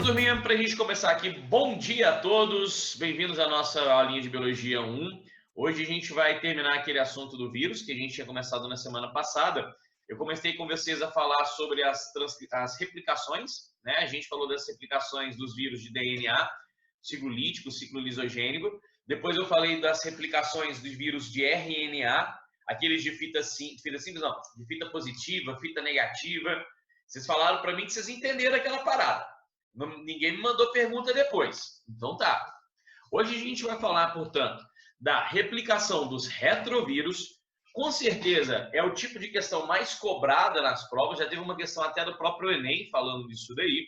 Então, turminha, para a gente começar aqui, bom dia a todos, bem-vindos à nossa aulinha de Biologia 1. Hoje a gente vai terminar aquele assunto do vírus que a gente tinha começado na semana passada. Eu comecei com vocês a falar sobre as replicações, né? A gente falou das replicações dos vírus de DNA, ciclo lítico, ciclo lisogênico. Depois eu falei das replicações dos vírus de RNA, aqueles de fita simples, não, de fita positiva, fita negativa. Vocês falaram para mim que vocês entenderam aquela parada. Ninguém me mandou pergunta depois. Então tá. Hoje a gente vai falar, portanto, da replicação dos retrovírus. Com certeza é o tipo de questão mais cobrada nas provas. Já teve uma questão até do próprio Enem falando disso daí.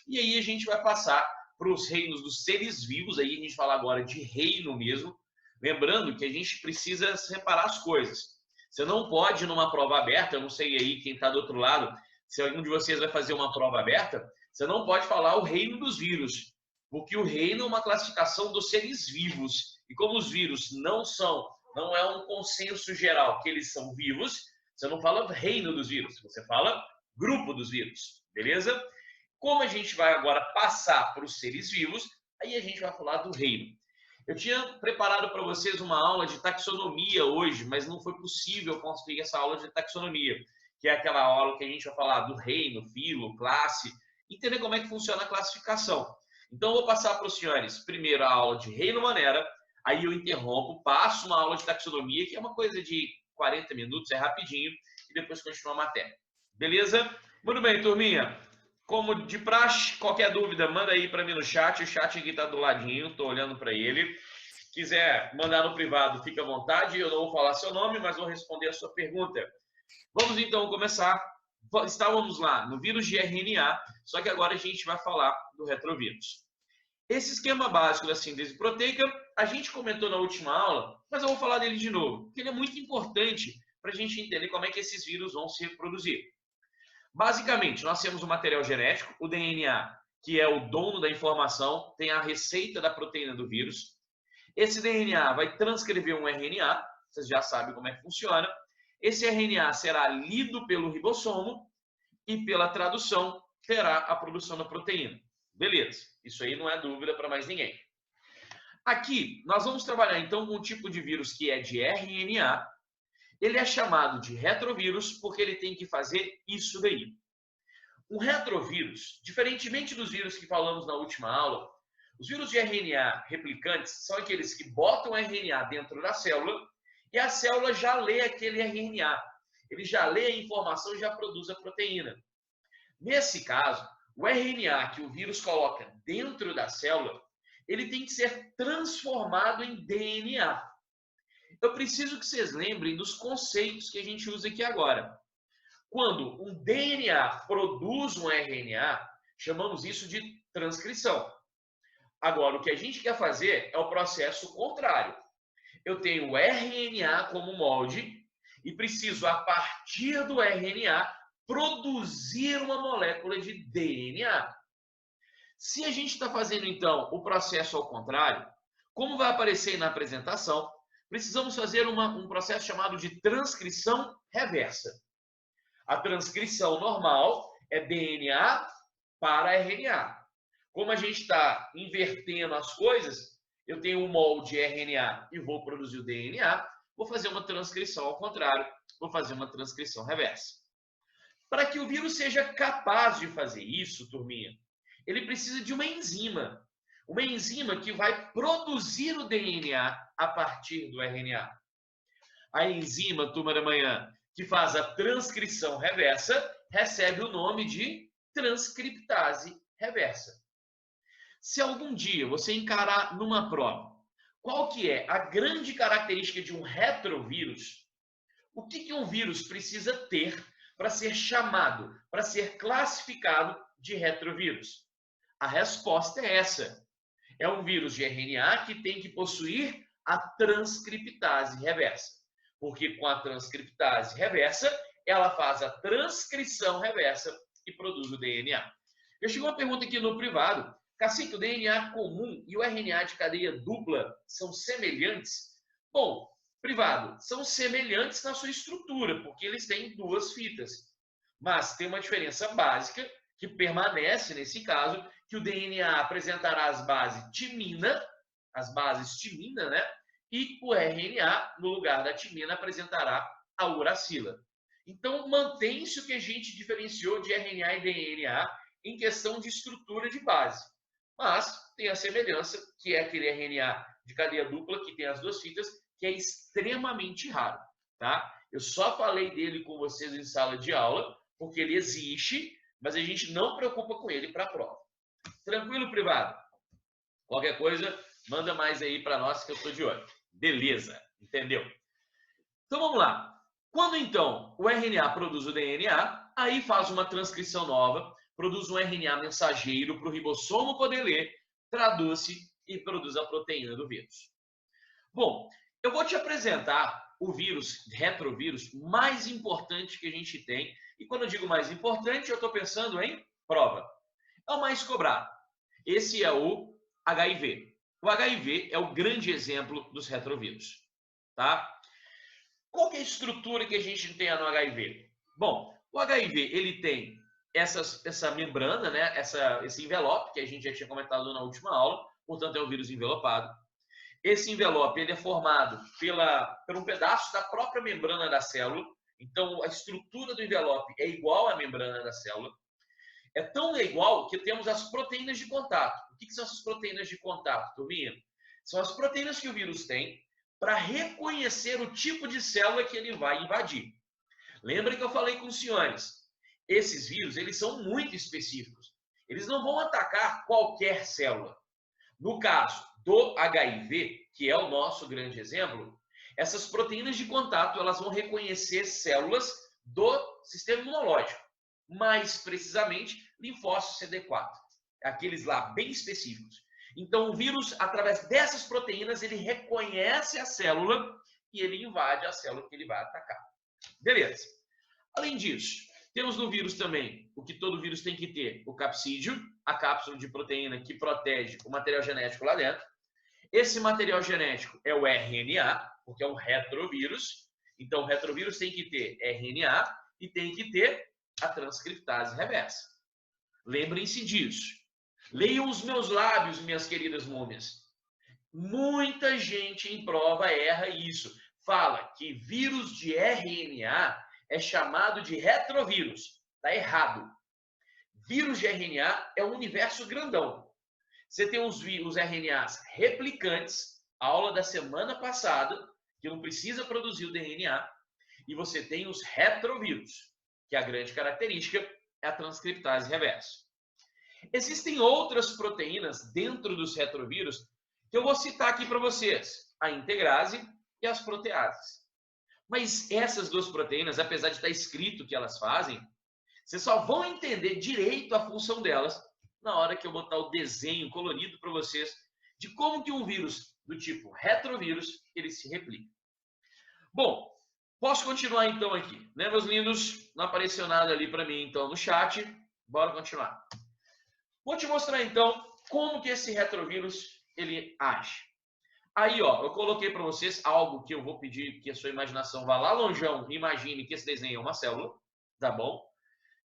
E aí a gente vai passar para os reinos dos seres vivos. Aí a gente fala agora de reino mesmo. Lembrando que a gente precisa separar as coisas. Você não pode, numa prova aberta, eu não sei aí quem está do outro lado, se algum de vocês vai fazer uma prova aberta, você não pode falar o reino dos vírus, porque o reino é uma classificação dos seres vivos. E como os vírus não é um consenso geral que eles são vivos, você não fala reino dos vírus, você fala grupo dos vírus, beleza? Como a gente vai agora passar para os seres vivos, aí a gente vai falar do reino. Eu tinha preparado para vocês uma aula de taxonomia hoje, mas não foi possível construir essa aula de taxonomia, que é aquela aula que a gente vai falar do reino, filo, classe, entender como é que funciona a classificação. Então, eu vou passar para os senhores primeiro a aula de reino maneira, aí eu interrompo, passo uma aula de taxonomia, que é uma coisa de 40 minutos, é rapidinho, e depois continua a matéria. Beleza? Muito bem, turminha. Como de praxe, qualquer dúvida, manda aí para mim no chat. O chat aqui está do ladinho, estou olhando para ele. Quiser mandar no privado, fica à vontade. Eu não vou falar seu nome, mas vou responder a sua pergunta. Vamos então começar. Estávamos lá no vírus de RNA, só que agora a gente vai falar do retrovírus. Esse esquema básico da síntese proteica, a gente comentou na última aula, mas eu vou falar dele de novo, porque ele é muito importante para a gente entender como é que esses vírus vão se reproduzir. Basicamente, nós temos o material genético, o DNA, que é o dono da informação, tem a receita da proteína do vírus. Esse DNA vai transcrever um RNA, vocês já sabem como é que funciona. Esse RNA será lido pelo ribossomo e, pela tradução, terá a produção da proteína. Beleza, isso aí não é dúvida para mais ninguém. Aqui, nós vamos trabalhar então com um tipo de vírus que é de RNA. Ele é chamado de retrovírus porque ele tem que fazer isso daí. Um retrovírus, diferentemente dos vírus que falamos na última aula, os vírus de RNA replicantes são aqueles que botam RNA dentro da célula e a célula já lê aquele RNA. Ele já lê a informação e já produz a proteína. Nesse caso, o RNA que o vírus coloca dentro da célula, ele tem que ser transformado em DNA. Eu preciso que vocês lembrem dos conceitos que a gente usa aqui agora. Quando um DNA produz um RNA, chamamos isso de transcrição. Agora, o que a gente quer fazer é o processo contrário. Eu tenho o RNA como molde e preciso, a partir do RNA, produzir uma molécula de DNA. Se a gente está fazendo, então, o processo ao contrário, como vai aparecer aí na apresentação, precisamos fazer um processo chamado de transcrição reversa. A transcrição normal é DNA para RNA. Como a gente está invertendo as coisas, eu tenho um molde RNA e vou produzir o DNA, vou fazer uma transcrição ao contrário, vou fazer uma transcrição reversa. Para que o vírus seja capaz de fazer isso, turminha, ele precisa de uma enzima que vai produzir o DNA a partir do RNA. A enzima, turma da manhã, que faz a transcrição reversa, recebe o nome de transcriptase reversa. Se algum dia você encarar numa prova, qual que é a grande característica de um retrovírus? O que um vírus precisa ter para ser chamado, para ser classificado de retrovírus? A resposta é essa. É um vírus de RNA que tem que possuir a transcriptase reversa. Porque com a transcriptase reversa, ela faz a transcrição reversa e produz o DNA. Eu chegou uma pergunta aqui no privado. Cacique, o DNA comum e o RNA de cadeia dupla são semelhantes? Bom, privado, são semelhantes na sua estrutura, porque eles têm duas fitas. Mas tem uma diferença básica, que permanece nesse caso, que o DNA apresentará as bases timina, né? E o RNA, no lugar da timina, apresentará a uracila. Então, mantém-se o que a gente diferenciou de RNA e DNA em questão de estrutura de base. Mas tem a semelhança, que é aquele RNA de cadeia dupla, que tem as duas fitas, que é extremamente raro, tá? Eu só falei dele com vocês em sala de aula, porque ele existe, mas a gente não preocupa com ele para a prova. Tranquilo, privado? Qualquer coisa, manda mais aí para nós que eu estou de olho. Beleza, entendeu? Então vamos lá. Quando então o RNA produz o DNA, aí faz uma transcrição nova, produz um RNA mensageiro para o ribossomo poder ler, traduz-se e produz a proteína do vírus. Bom, eu vou te apresentar o vírus, retrovírus, mais importante que a gente tem. E quando eu digo mais importante, eu estou pensando em prova. É o mais cobrado. Esse é o HIV. O HIV é o grande exemplo dos retrovírus, tá? Qual que é a estrutura que a gente tem no HIV? Bom, o HIV ele tem essa membrana, né? Esse envelope que a gente já tinha comentado na última aula, portanto é o vírus envelopado. Esse envelope ele é formado por um pedaço da própria membrana da célula, então a estrutura do envelope é igual à membrana da célula. É tão igual que temos as proteínas de contato. O que são essas proteínas de contato, turminha? São as proteínas que o vírus tem para reconhecer o tipo de célula que ele vai invadir. Lembra que eu falei com os senhores? Esses vírus, eles são muito específicos. Eles não vão atacar qualquer célula. No caso do HIV, que é o nosso grande exemplo, essas proteínas de contato, elas vão reconhecer células do sistema imunológico. Mais precisamente, linfócitos CD4. Aqueles lá bem específicos. Então, o vírus, através dessas proteínas, ele reconhece a célula e ele invade a célula que ele vai atacar. Beleza. Além disso, temos no vírus também o que todo vírus tem que ter, o capsídeo, a cápsula de proteína que protege o material genético lá dentro. Esse material genético é o RNA, porque é um retrovírus. Então, o retrovírus tem que ter RNA e tem que ter a transcriptase reversa. Lembrem-se disso. Leiam os meus lábios, minhas queridas múmias. Muita gente em prova erra isso. Fala que vírus de RNA é chamado de retrovírus. Está errado. Vírus de RNA é um universo grandão. Você tem os RNAs replicantes, aula da semana passada, que não precisa produzir o DNA, e você tem os retrovírus, que a grande característica é a transcriptase reversa. Existem outras proteínas dentro dos retrovírus que eu vou citar aqui para vocês, a integrase e as proteases. Mas essas duas proteínas, apesar de estar escrito que elas fazem, vocês só vão entender direito a função delas na hora que eu botar o desenho colorido para vocês de como que um vírus do tipo retrovírus, ele se replica. Bom, posso continuar então aqui, né, meus lindos? Não apareceu nada ali para mim então no chat. Bora continuar. Vou te mostrar então como que esse retrovírus ele age. Aí, ó, eu coloquei para vocês algo que eu vou pedir que a sua imaginação vá lá longeão e imagine que esse desenho é uma célula, tá bom?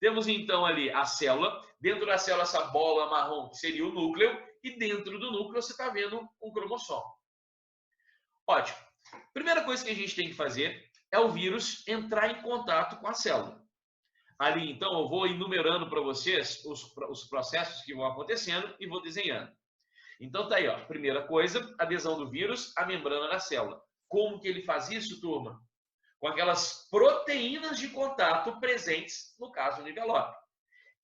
Temos então ali a célula, dentro da célula essa bola marrom que seria o núcleo, e dentro do núcleo você está vendo um cromossomo. Ótimo. Primeira coisa que a gente tem que fazer é o vírus entrar em contato com a célula. Ali então eu vou enumerando para vocês os processos que vão acontecendo e vou desenhando. Então tá aí, ó. Primeira coisa, adesão do vírus à membrana da célula. Como que ele faz isso, turma? Com aquelas proteínas de contato presentes, no caso do envelope.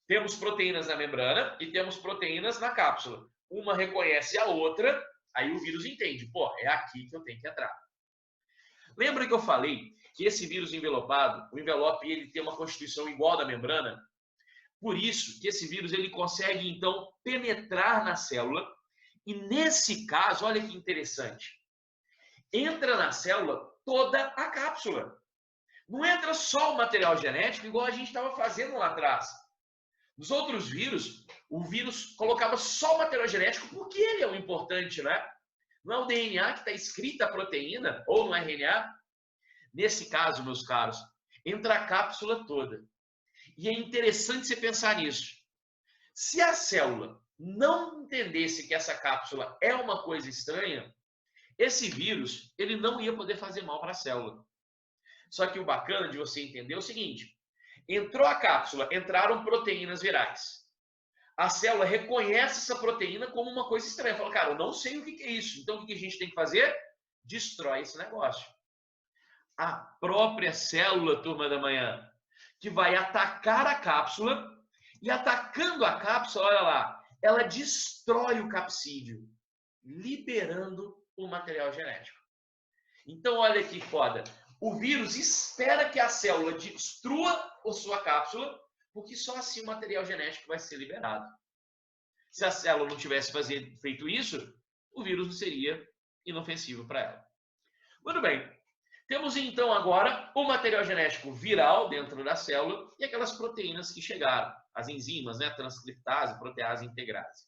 Temos proteínas na membrana e temos proteínas na cápsula. Uma reconhece a outra, aí o vírus entende, pô, é aqui que eu tenho que entrar. Lembra que eu falei que esse vírus envelopado, o envelope, ele tem uma constituição igual da membrana? Por isso que esse vírus ele consegue, então, penetrar na célula e, nesse caso, olha que interessante, entra na célula toda a cápsula. Não entra só o material genético, igual a gente estava fazendo lá atrás. Nos outros vírus, o vírus colocava só o material genético porque ele é o importante, né? Não é o DNA que está escrita a proteína, ou no RNA. Nesse caso, meus caros, entra a cápsula toda. E é interessante você pensar nisso. Se a célula não entendesse que essa cápsula é uma coisa estranha, esse vírus ele não ia poder fazer mal para a célula. Só que o bacana de você entender é o seguinte: entrou a cápsula, entraram proteínas virais. A célula reconhece essa proteína como uma coisa estranha. Fala, cara, eu não sei o que é isso. Então o que a gente tem que fazer? Destrói esse negócio. A própria célula, turma da manhã, que vai atacar a cápsula, e atacando a cápsula, olha lá, ela destrói o capsídeo, liberando o material genético. Então, olha que foda. O vírus espera que a célula destrua a sua cápsula, porque só assim o material genético vai ser liberado. Se a célula não tivesse feito isso, o vírus não seria inofensivo para ela. Muito bem. Temos então agora o material genético viral dentro da célula e aquelas proteínas que chegaram, as enzimas, né? Transcriptase, protease, integrase.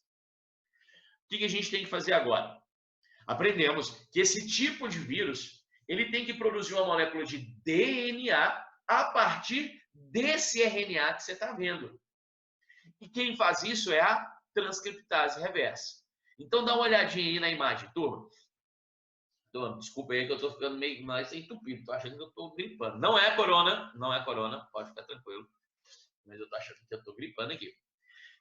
O que a gente tem que fazer agora? Aprendemos que esse tipo de vírus ele tem que produzir uma molécula de DNA a partir desse RNA que você está vendo. E quem faz isso é a transcriptase reversa. Então dá uma olhadinha aí na imagem, turma. Desculpa aí que eu tô ficando meio mais entupido, tô achando que eu tô gripando. Não é corona, pode ficar tranquilo. Mas eu tô achando que eu tô gripando aqui.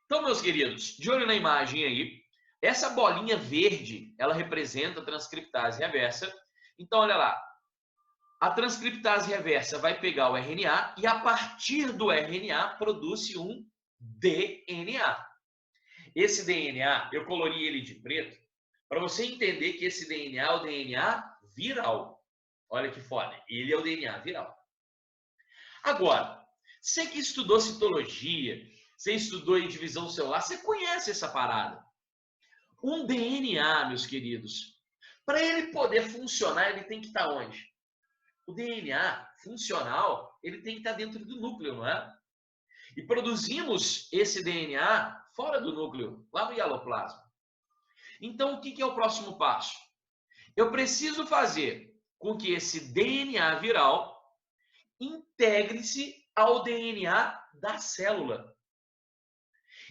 Então, meus queridos, de olho na imagem aí, essa bolinha verde, ela representa a transcriptase reversa. Então, olha lá, a transcriptase reversa vai pegar o RNA e a partir do RNA produz-se um DNA. Esse DNA, eu colori ele de preto, para você entender que esse DNA é o DNA viral. Olha que foda, ele é o DNA viral. Agora, você que estudou citologia, você estudou em divisão celular, você conhece essa parada. Um DNA, meus queridos, para ele poder funcionar, ele tem que estar onde? O DNA funcional, ele tem que estar dentro do núcleo, não é? E produzimos esse DNA fora do núcleo, lá no hialoplasma. Então, o que é o próximo passo? Eu preciso fazer com que esse DNA viral integre-se ao DNA da célula.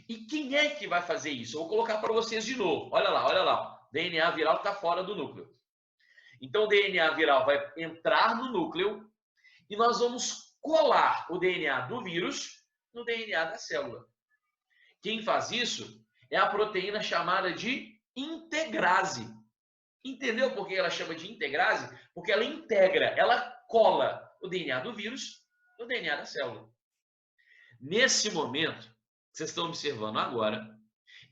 E quem é que vai fazer isso? Eu vou colocar para vocês de novo. Olha lá. O DNA viral está fora do núcleo. Então, o DNA viral vai entrar no núcleo e nós vamos colar o DNA do vírus no DNA da célula. Quem faz isso é a proteína chamada de integrase. Entendeu por que ela chama de integrase? Porque ela integra, ela cola o DNA do vírus no DNA da célula. Nesse momento, vocês estão observando agora,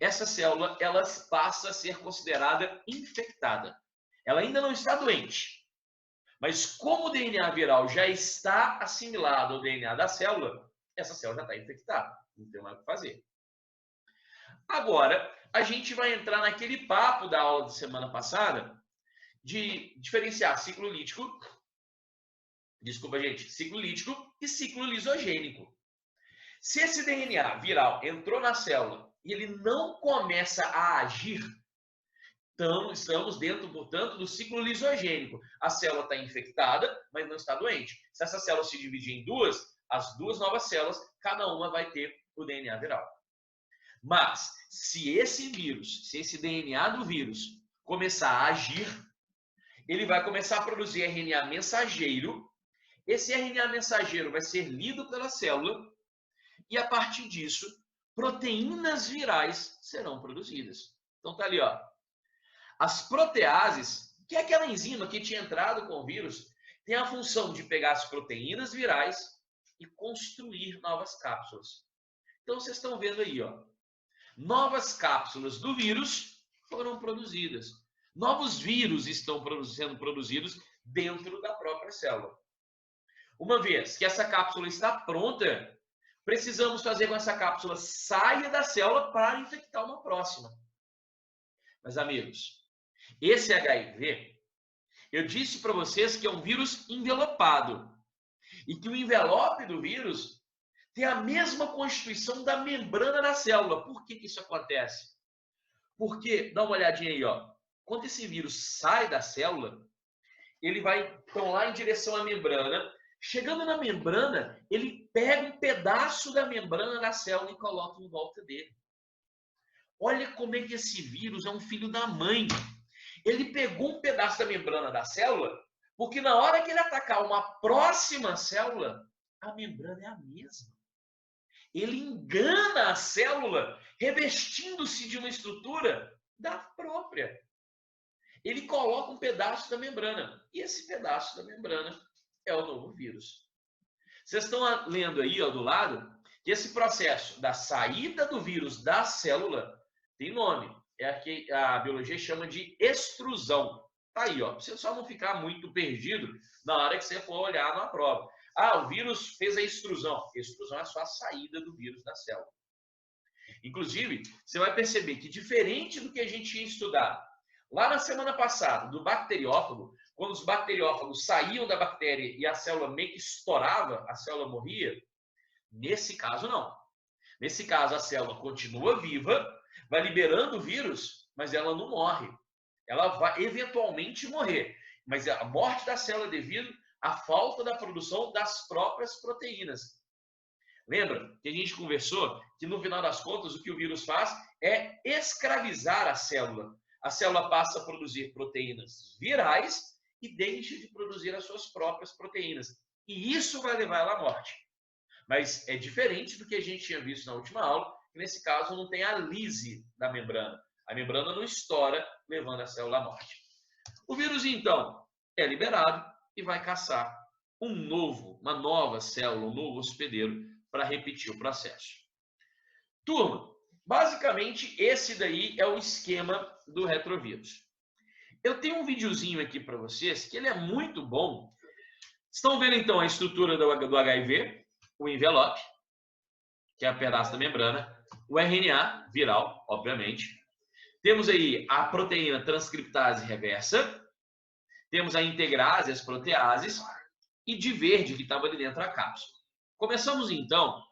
essa célula ela passa a ser considerada infectada. Ela ainda não está doente. Mas como o DNA viral já está assimilado ao DNA da célula, essa célula já está infectada. Não tem mais o que fazer. Agora, a gente vai entrar naquele papo da aula de semana passada de diferenciar ciclo lítico, ciclo lítico e ciclo lisogênico. Se esse DNA viral entrou na célula e ele não começa a agir, então estamos dentro, portanto, do ciclo lisogênico. A célula está infectada, mas não está doente. Se essa célula se dividir em duas, as duas novas células, cada uma vai ter o DNA viral. Mas, se esse vírus, se esse DNA do vírus começar a agir, ele vai começar a produzir RNA mensageiro. Esse RNA mensageiro vai ser lido pela célula e, a partir disso, proteínas virais serão produzidas. Então, tá ali, ó. As proteases, que é aquela enzima que tinha entrado com o vírus, tem a função de pegar as proteínas virais e construir novas cápsulas. Então, vocês estão vendo aí, ó. Novas cápsulas do vírus foram produzidas. Novos vírus estão sendo produzidos dentro da própria célula. Uma vez que essa cápsula está pronta, precisamos fazer com que essa cápsula saia da célula para infectar uma próxima. Mas, amigos, esse HIV, eu disse para vocês que é um vírus envelopado. E que o envelope do vírus tem a mesma constituição da membrana da célula. Por que isso acontece? Porque, dá uma olhadinha aí, ó. Quando esse vírus sai da célula, ele vai lá em direção à membrana. Chegando na membrana, ele pega um pedaço da membrana da célula e coloca em volta dele. olha como é que esse vírus é um filho da mãe. Ele pegou um pedaço da membrana da célula, porque na hora que ele atacar uma próxima célula, a membrana é a mesma. Ele engana a célula, revestindo-se de uma estrutura da própria. Ele coloca um pedaço da membrana, e esse pedaço da membrana é o novo vírus. Vocês estão lendo aí, ó, do lado, que esse processo da saída do vírus da célula tem nome. É a que a biologia chama de extrusão. Tá aí, ó, você só não ficar muito perdido na hora que você for olhar na prova. Ah, o vírus fez a extrusão. Extrusão é só a saída do vírus da célula. Inclusive, você vai perceber que diferente do que a gente ia estudar lá na semana passada, do bacteriófago, quando os bacteriófagos saíam da bactéria e a célula meio que estourava, a célula morria, nesse caso não. Nesse caso, a célula continua viva, vai liberando o vírus, mas ela não morre. Ela vai eventualmente morrer. Mas a morte da célula é devido à falta da produção das próprias proteínas. Lembra que a gente conversou que no final das contas o que o vírus faz é escravizar a célula. A célula passa a produzir proteínas virais e deixa de produzir as suas próprias proteínas. E isso vai levar ela à morte. Mas é diferente do que a gente tinha visto na última aula, que nesse caso não tem a lise da membrana. A membrana não estoura, levando a célula à morte. O vírus, então, é liberado e vai caçar uma nova célula, um novo hospedeiro para repetir o processo. Turma, basicamente esse daí é o esquema do retrovírus. Eu tenho um videozinho aqui para vocês que ele é muito bom. Estão vendo então a estrutura do HIV, o envelope, que é o pedaço da membrana, o RNA viral, obviamente. Temos aí a proteína transcriptase reversa, temos a integrase, as proteases, e de verde que estava ali dentro da cápsula. Começamos então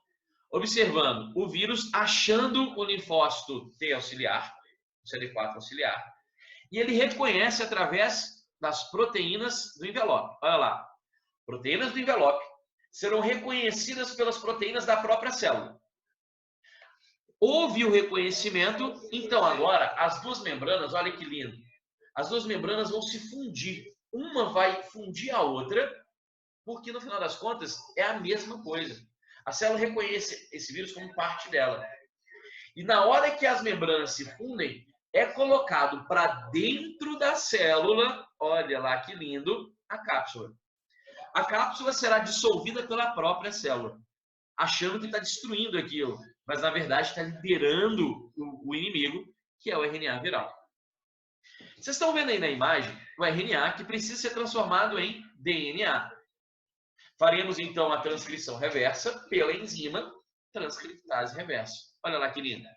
observando o vírus achando o linfócito T auxiliar, o CD4 auxiliar, e ele reconhece através das proteínas do envelope. Olha lá, proteínas do envelope serão reconhecidas pelas proteínas da própria célula. Houve o reconhecimento, então agora as duas membranas, olha que lindo, as duas membranas vão se fundir. Uma vai fundir a outra, porque no final das contas é a mesma coisa. A célula reconhece esse vírus como parte dela. E na hora que as membranas se fundem, é colocado para dentro da célula, olha lá que lindo, a cápsula. A cápsula será dissolvida pela própria célula, achando que está destruindo aquilo, mas na verdade está liberando o inimigo, que é o RNA viral. Vocês estão vendo aí na imagem o RNA que precisa ser transformado em DNA. Faremos então a transcrição reversa pela enzima transcriptase reversa. Olha lá que linda.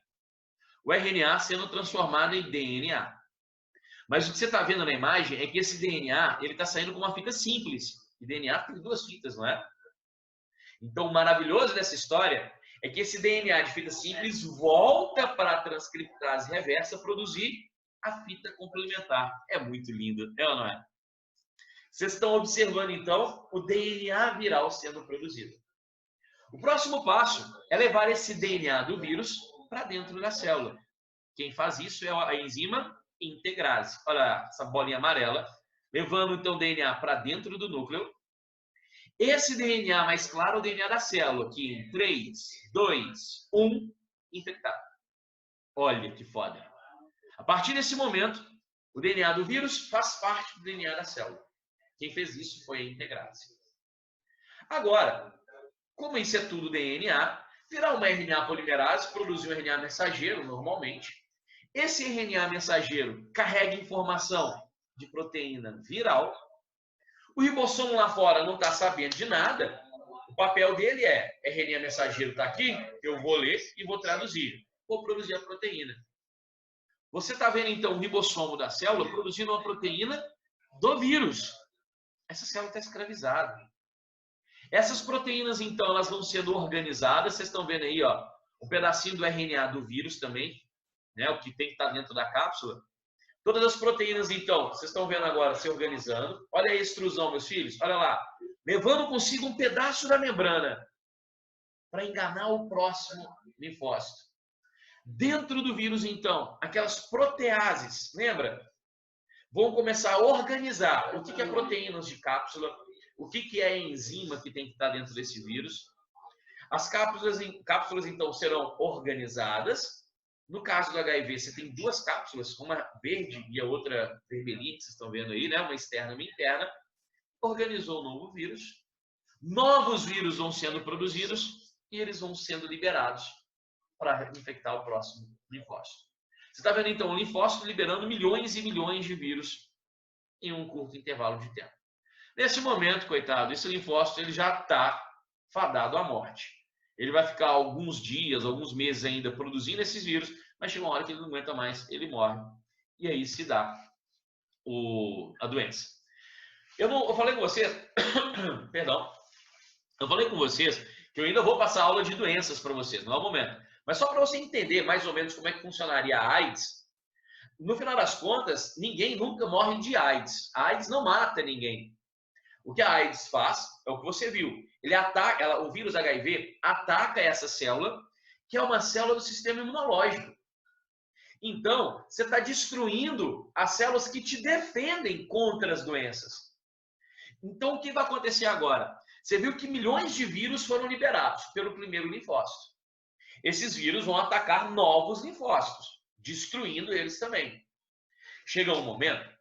O RNA sendo transformado em DNA. Mas o que você está vendo na imagem é que esse DNA ele está saindo com uma fita simples. E DNA tem duas fitas, não é? Então, o maravilhoso dessa história é que esse DNA de fita simples volta para a transcriptase reversa produzir a fita complementar. É muito lindo, é ou não é? Vocês estão observando, então, o DNA viral sendo produzido. O próximo passo é levar esse DNA do vírus para dentro da célula. Quem faz isso é a enzima integrase. Olha essa bolinha amarela, levando, então, o DNA para dentro do núcleo. Esse DNA mais claro é o DNA da célula, que em 3, 2, 1, infectado. Olha que foda. A partir desse momento, o DNA do vírus faz parte do DNA da célula. Quem fez isso foi a integrase. Agora, como isso é tudo DNA, virar uma RNA polimerase, produzir um RNA mensageiro normalmente. Esse RNA mensageiro carrega informação de proteína viral. O ribossomo lá fora não está sabendo de nada. O papel dele é RNA mensageiro está aqui, eu vou ler e vou traduzir. Vou produzir a proteína. Você está vendo então o ribossomo da célula produzindo uma proteína do vírus. Essa célula está escravizada. Essas proteínas, então, elas vão sendo organizadas. Vocês estão vendo aí, ó, um pedacinho do RNA do vírus também, né, o que tem que estar dentro da cápsula. Todas as proteínas, então, vocês estão vendo agora se organizando. Olha a extrusão, meus filhos. Olha lá. Levando consigo um pedaço da membrana para enganar o próximo linfócito. Dentro do vírus, então, aquelas proteases, lembra? Vão começar a organizar o que é proteínas de cápsula, o que é a enzima que tem que estar dentro desse vírus. As cápsulas então, serão organizadas. No caso do HIV, você tem duas cápsulas, uma verde e a outra vermelhinha, que vocês estão vendo aí, né? Uma externa e uma interna. Organizou um novo vírus. Novos vírus vão sendo produzidos e eles vão sendo liberados para infectar o próximo linfócito. Você está vendo, então, o linfócito liberando milhões e milhões de vírus em um curto intervalo de tempo. Nesse momento, coitado, esse linfócito ele já está fadado à morte. Ele vai ficar alguns dias, alguns meses ainda produzindo esses vírus, mas chega uma hora que ele não aguenta mais, ele morre. E aí se dá a doença. Eu falei com vocês, perdão, eu falei com vocês que eu ainda vou passar aula de doenças para vocês, não é o momento. Mas só para você entender mais ou menos como é que funcionaria a AIDS, no final das contas, ninguém nunca morre de AIDS. A AIDS não mata ninguém. O que a AIDS faz é o que você viu. Ele ataca, o vírus HIV ataca essa célula, que é uma célula do sistema imunológico. Então, você está destruindo as células que te defendem contra as doenças. Então, o que vai acontecer agora? Você viu que milhões de vírus foram liberados pelo primeiro linfócito. Esses vírus vão atacar novos linfócitos, destruindo eles também. Chega um momento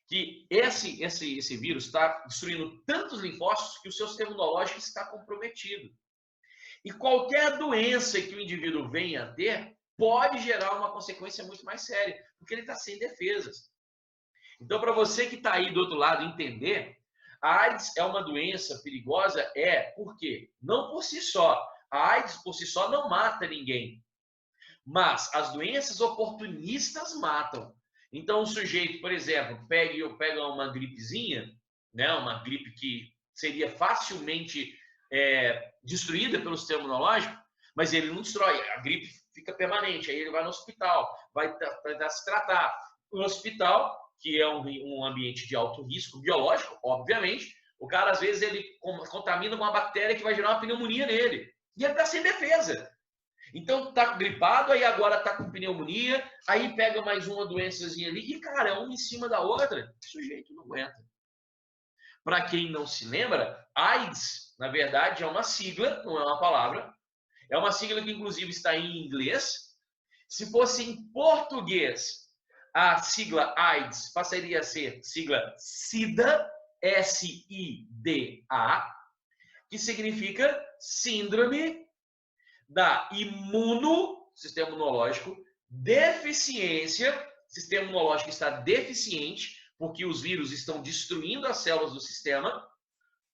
que esse vírus está destruindo tantos linfócitos que o seu sistema imunológico está comprometido. E qualquer doença que o indivíduo venha a ter pode gerar uma consequência muito mais séria, porque ele está sem defesas. Então, para você que está aí do outro lado entender, a AIDS é uma doença perigosa? Por quê? Não por si só. A AIDS por si só não mata ninguém. Mas as doenças oportunistas matam. Então, o sujeito, por exemplo, pega uma gripezinha, né, uma gripe que seria facilmente destruída pelo sistema imunológico, mas ele não destrói, a gripe fica permanente, aí ele vai no hospital, vai se tratar. No hospital, que é um ambiente de alto risco biológico, obviamente, o cara, às vezes, ele contamina com uma bactéria que vai gerar uma pneumonia nele. E ele está sem defesa. Então, está gripado, aí agora está com pneumonia, aí pega mais uma doençazinha ali, e, cara, é uma em cima da outra, o sujeito não aguenta. Para quem não se lembra, AIDS, na verdade, é uma sigla, não é uma palavra. É uma sigla que, inclusive, está em inglês. Se fosse em português, a sigla AIDS passaria a ser sigla SIDA, S-I-D-A, que significa Síndrome da sistema imunológico, deficiência, sistema imunológico está deficiente, porque os vírus estão destruindo as células do sistema,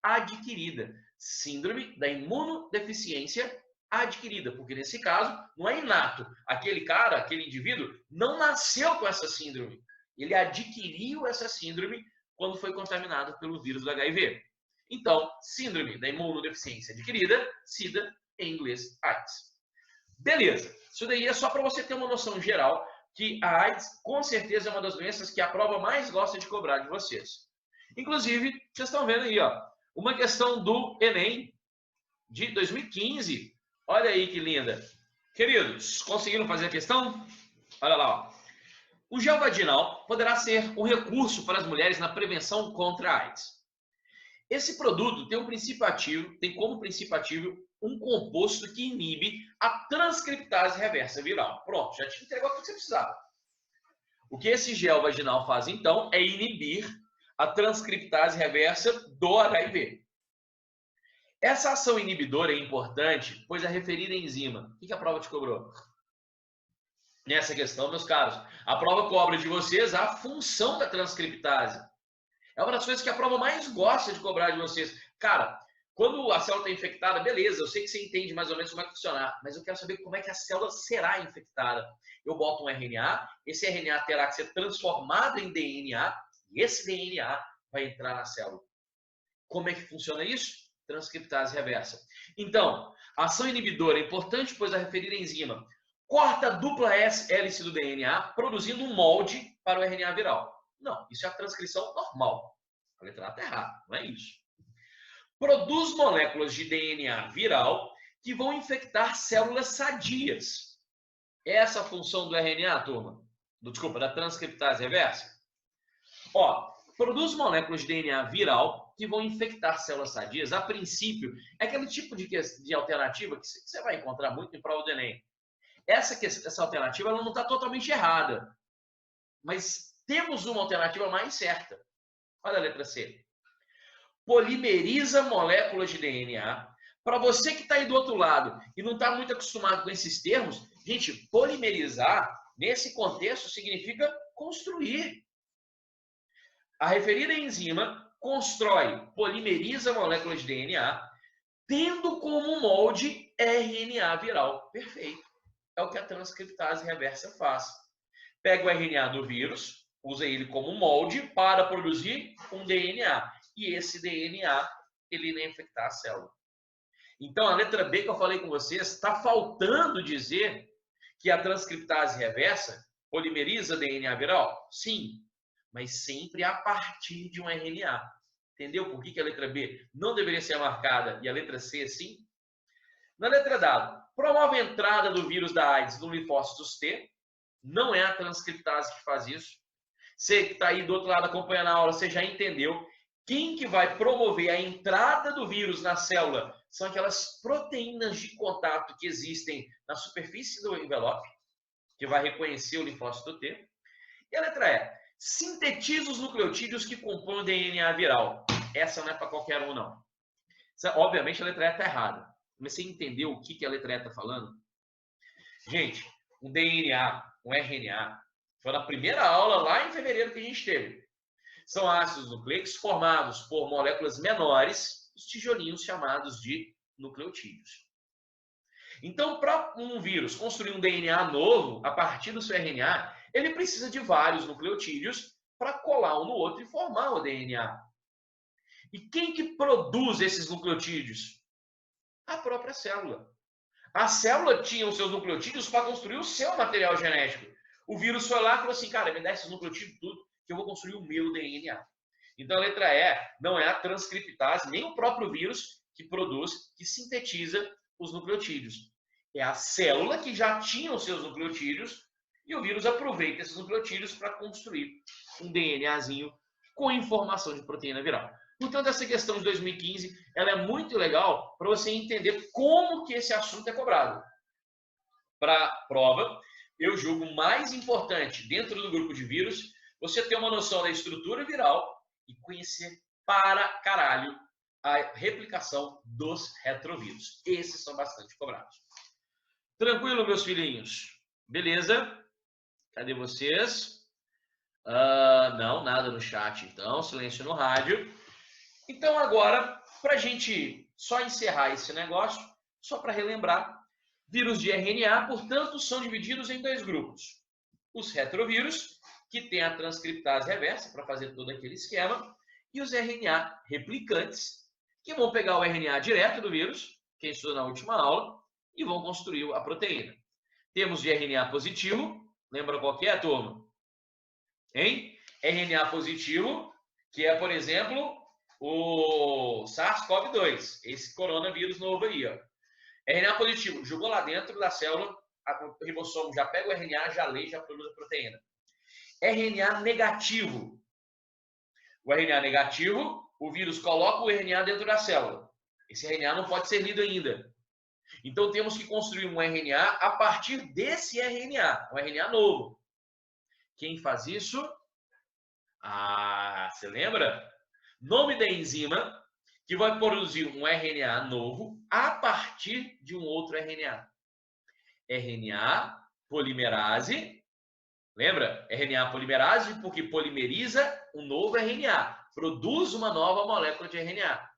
adquirida. Síndrome da imunodeficiência adquirida, porque nesse caso não é inato. Aquele cara, aquele indivíduo, não nasceu com essa síndrome. Ele adquiriu essa síndrome quando foi contaminado pelo vírus do HIV. Então, síndrome da imunodeficiência adquirida, SIDA, em inglês, AIDS. Beleza. Isso daí é só para você ter uma noção geral que a AIDS, com certeza, é uma das doenças que a prova mais gosta de cobrar de vocês. Inclusive, vocês estão vendo aí, ó, uma questão do Enem de 2015. Olha aí que linda. Queridos, conseguiram fazer a questão? Olha lá, ó. O gel vaginal poderá ser um recurso para as mulheres na prevenção contra a AIDS. Esse produto tem como princípio ativo um composto que inibe a transcriptase reversa viral. Pronto, já te entregou tudo que você precisava. O que esse gel vaginal faz, então, é inibir a transcriptase reversa do HIV. Essa ação inibidora é importante, pois a referida enzima... O que a prova te cobrou? Nessa questão, meus caros, a prova cobra de vocês a função da transcriptase. É uma das coisas que a prova mais gosta de cobrar de vocês. Cara, quando a célula está infectada, beleza, eu sei que você entende mais ou menos como é que funcionar, mas eu quero saber como é que a célula será infectada. Eu boto um RNA, esse RNA terá que ser transformado em DNA, e esse DNA vai entrar na célula. Como é que funciona isso? Transcriptase reversa. Então, a ação inibidora é importante, pois a referida enzima corta a dupla hélice do DNA, produzindo um molde para o RNA viral. Não, isso é a transcrição normal. A letra A está errada, não é isso. Produz moléculas de DNA viral que vão infectar células sadias. essa função do RNA, turma? Desculpa, da transcriptase reversa? Ó, produz moléculas de DNA viral que vão infectar células sadias. A princípio, é aquele tipo de alternativa que você vai encontrar muito em prova do Enem. Essa alternativa ela não está totalmente errada, mas temos uma alternativa mais certa. Olha a letra C. Polimeriza moléculas de DNA. Para você que está aí do outro lado e não está muito acostumado com esses termos, gente, polimerizar, nesse contexto, significa construir. A referida enzima constrói, polimeriza moléculas de DNA, tendo como molde RNA viral. Perfeito. É o que a transcriptase reversa faz. Pega o RNA do vírus, usa ele como molde para produzir um DNA. E esse DNA, ele irá infectar a célula. Então, a letra B que eu falei com vocês, está faltando dizer que a transcriptase reversa polimeriza DNA viral? Sim, mas sempre a partir de um RNA. Entendeu por que a letra B não deveria ser marcada e a letra C sim? Na letra D, promove a entrada do vírus da AIDS no linfócitos T. Não é a transcriptase que faz isso. Você que está aí do outro lado acompanhando a aula, você já entendeu. Quem que vai promover a entrada do vírus na célula são aquelas proteínas de contato que existem na superfície do envelope, que vai reconhecer o linfócito T. E a letra E, sintetiza os nucleotídeos que compõem o DNA viral. Essa não é para qualquer um, não. Obviamente, a letra E está errada. Mas você entendeu o que a letra E está falando? Gente, um DNA, um RNA, foi na primeira aula, lá em fevereiro, que a gente teve. São ácidos nucleicos formados por moléculas menores, os tijolinhos chamados de nucleotídeos. Então, para um vírus construir um DNA novo, a partir do seu RNA, ele precisa de vários nucleotídeos para colar um no outro e formar o DNA. E quem que produz esses nucleotídeos? A própria célula. A célula tinha os seus nucleotídeos para construir o seu material genético. O vírus foi lá e falou assim, cara, me dá esses nucleotídeos tudo, que eu vou construir o meu DNA. Então, a letra E não é a transcriptase, nem o próprio vírus que produz, que sintetiza os nucleotídeos. É a célula que já tinha os seus nucleotídeos e o vírus aproveita esses nucleotídeos para construir um DNAzinho com informação de proteína viral. Portanto, essa questão de 2015 ela é muito legal para você entender como que esse assunto é cobrado. Para a prova, eu julgo mais importante, dentro do grupo de vírus, você ter uma noção da estrutura viral e conhecer para caralho a replicação dos retrovírus. Esses são bastante cobrados. Tranquilo, meus filhinhos? Beleza? Cadê vocês? Não, nada no chat, então. Silêncio no rádio. Então, agora, para a gente só encerrar esse negócio, só para relembrar, vírus de RNA, portanto, são divididos em dois grupos. Os retrovírus, que têm a transcriptase reversa para fazer todo aquele esquema, e os RNA replicantes, que vão pegar o RNA direto do vírus, quem estudou na última aula, e vão construir a proteína. Temos de RNA positivo, lembra qual que é, turma? Hein? RNA positivo, que é, por exemplo, o SARS-CoV-2, esse coronavírus novo aí, ó. RNA positivo, jogou lá dentro da célula, o ribossomo já pega o RNA, já lê, já produz a proteína. RNA negativo. O RNA negativo, o vírus coloca o RNA dentro da célula. Esse RNA não pode ser lido ainda. Então, temos que construir um RNA a partir desse RNA, um RNA novo. Quem faz isso? Você lembra? Nome da enzima que vai produzir um RNA novo a partir de um outro RNA. RNA polimerase. Lembra? RNA polimerase porque polimeriza um novo RNA. Produz uma nova molécula de RNA.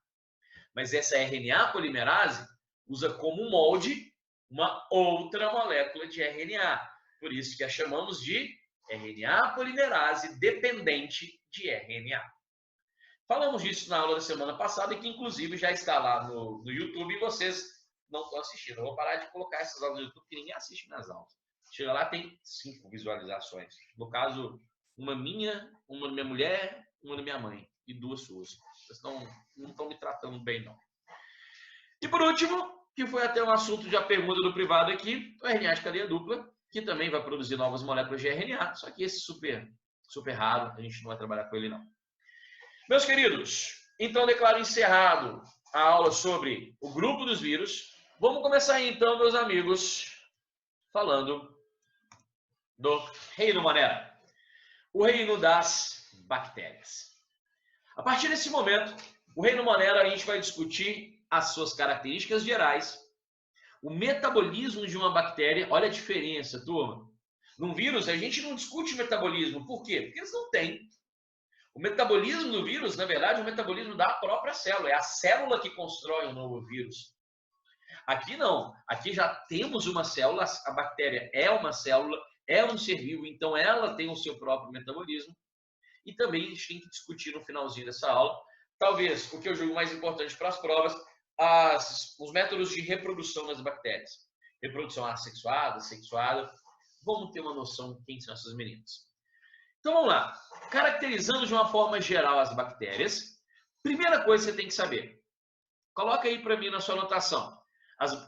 Mas essa RNA polimerase usa como molde uma outra molécula de RNA. Por isso que a chamamos de RNA polimerase dependente de RNA. Falamos disso na aula da semana passada e que inclusive já está lá no YouTube e vocês não estão assistindo. Eu vou parar de colocar essas aulas no YouTube porque ninguém assiste minhas aulas. Chega lá, tem 5 visualizações. No caso, uma minha, uma da minha mulher, uma da minha mãe e 2 suas. Vocês não estão me tratando bem, não. E por último, que foi até um assunto de a pergunta do privado aqui, o RNA de cadeia dupla, que também vai produzir novas moléculas de RNA, só que esse super raro, a gente não vai trabalhar com ele não. Meus queridos, então declaro encerrado a aula sobre o grupo dos vírus. Vamos começar aí, então, meus amigos, falando do reino Monera, o reino das bactérias. A partir desse momento, o reino Monera, a gente vai discutir as suas características gerais, o metabolismo de uma bactéria. Olha a diferença, turma. Num vírus, a gente não discute metabolismo. Por quê? Porque eles não têm. O metabolismo do vírus, na verdade, é o metabolismo da própria célula. É a célula que constrói um novo vírus. Aqui não. Aqui já temos uma célula. A bactéria é uma célula, é um ser vivo, então ela tem o seu próprio metabolismo. E também a gente tem que discutir no finalzinho dessa aula, talvez o que eu julgo mais importante para as provas, os métodos de reprodução das bactérias. Reprodução assexuada, sexuada. Vamos ter uma noção de quem são essas meninas. Então vamos lá. Caracterizando de uma forma geral as bactérias, primeira coisa que você tem que saber. Coloca aí para mim na sua anotação.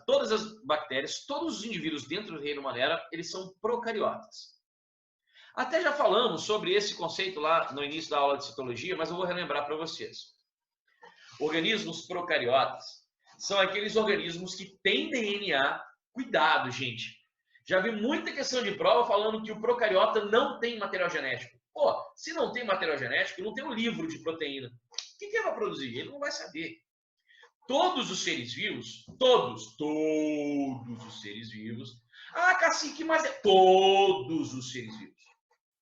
Todas as bactérias, todos os indivíduos dentro do reino Monera, eles são procariotas. Até já falamos sobre esse conceito lá no início da aula de citologia, mas eu vou relembrar para vocês. Organismos procariotas são aqueles organismos que têm DNA. Cuidado, gente. Já vi muita questão de prova falando que o procariota não tem material genético. Pô, se não tem material genético, não tem um livro de proteína. O que ele vai produzir? Ele não vai saber. Todos os seres vivos, todos os seres vivos. Ah, cacique, mas é todos os seres vivos.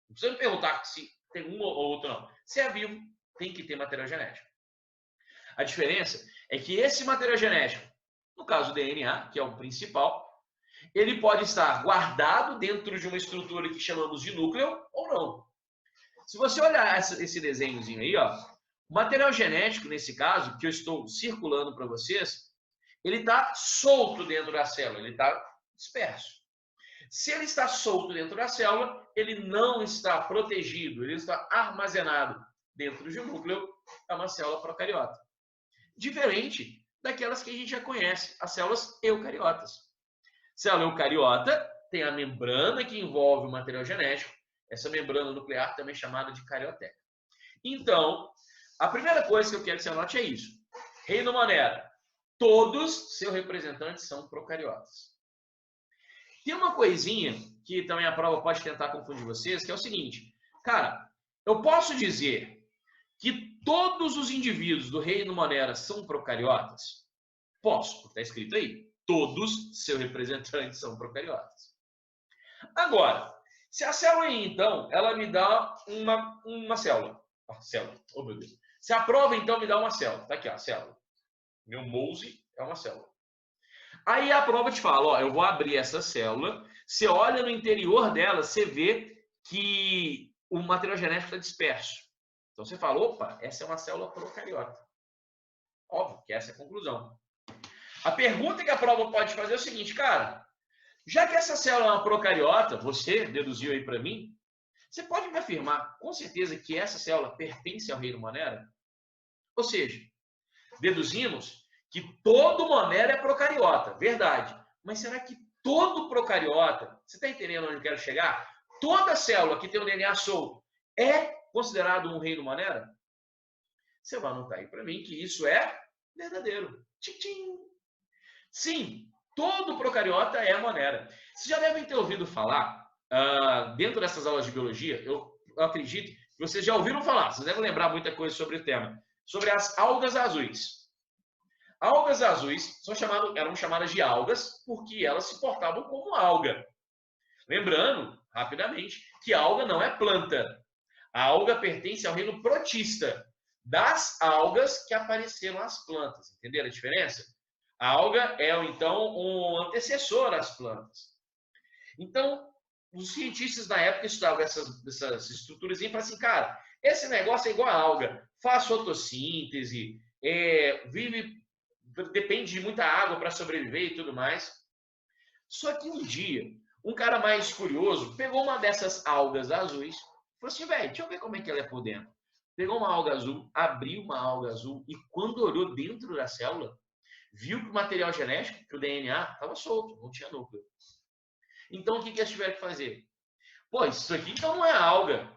Não precisa me perguntar se tem um ou outro, não. Se é vivo, tem que ter material genético. A diferença é que esse material genético, no caso o DNA, que é o principal, ele pode estar guardado dentro de uma estrutura que chamamos de núcleo ou não. Se você olhar esse desenhozinho aí, ó, o material genético, nesse caso, que eu estou circulando para vocês, ele está solto dentro da célula, ele está disperso. Se ele está solto dentro da célula, ele não está protegido, ele está armazenado dentro de um núcleo, é uma célula procariota. Diferente daquelas que a gente já conhece, as células eucariotas. Célula eucariota tem a membrana que envolve o material genético, essa membrana nuclear também chamada de carioteca. Então, a primeira coisa que eu quero que você anote é isso. Reino Monera, todos seus representantes são procariotas. Tem uma coisinha que também a prova pode tentar confundir vocês, que é o seguinte. Cara, eu posso dizer que todos os indivíduos do reino Monera são procariotas? Posso, está escrito aí. Todos seus representantes são procariotas. Agora, se a célula aí, então, ela me dá uma célula. Oh, meu Deus. Se a prova, então, me dá uma célula. Tá aqui, ó, a célula. Meu mouse é uma célula. Aí a prova te fala, ó, eu vou abrir essa célula, você olha no interior dela, você vê que o material genético está disperso. Então você fala, opa, essa é uma célula procariota. Óbvio que essa é a conclusão. A pergunta que a prova pode fazer é o seguinte, cara, já que essa célula é uma procariota, você deduziu aí para mim, você pode me afirmar com certeza que essa célula pertence ao reino Monera? Ou seja, deduzimos que todo Monera é procariota, verdade. Mas será que todo procariota, você está entendendo onde eu quero chegar? Toda célula que tem o DNA solto é considerado um reino Monera? Você vai anotar aí para mim que isso é verdadeiro. Tchim, tchim. Sim, todo procariota é Monera. Vocês já devem ter ouvido falar, dentro dessas aulas de biologia, eu acredito que vocês já ouviram falar, vocês devem lembrar muita coisa sobre o tema, sobre as algas azuis. Algas azuis eram chamadas de algas porque elas se portavam como alga. Lembrando, rapidamente, que alga não é planta. A alga pertence ao reino protista, das algas que apareceram as plantas. Entenderam a diferença? A alga é, então, um antecessor às plantas. Então, os cientistas na época estudavam essas estruturas e falavam assim, cara, esse negócio é igual a alga, faz fotossíntese, depende de muita água para sobreviver e tudo mais. Só que um dia, um cara mais curioso pegou uma dessas algas azuis e falou assim, velho, deixa eu ver como é que ela é por dentro. Pegou uma alga azul, abriu uma alga azul e quando olhou dentro da célula, viu que o material genético, que o DNA, estava solto, não tinha núcleo. Então, o que eles tiveram que fazer? Pô, isso aqui então não é alga.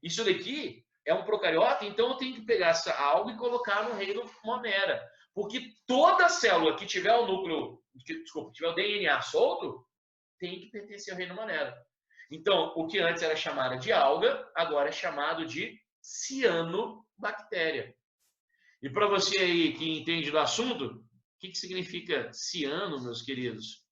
Isso daqui é um procariota, então eu tenho que pegar essa alga e colocar no reino Monera. Porque toda célula que tiver o núcleo, desculpa, tiver o DNA solto, tem que pertencer ao reino Monera. Então, o que antes era chamado de alga, agora é chamado de cianobactéria. E para você aí que entende do assunto, o que significa ciano, meus queridos?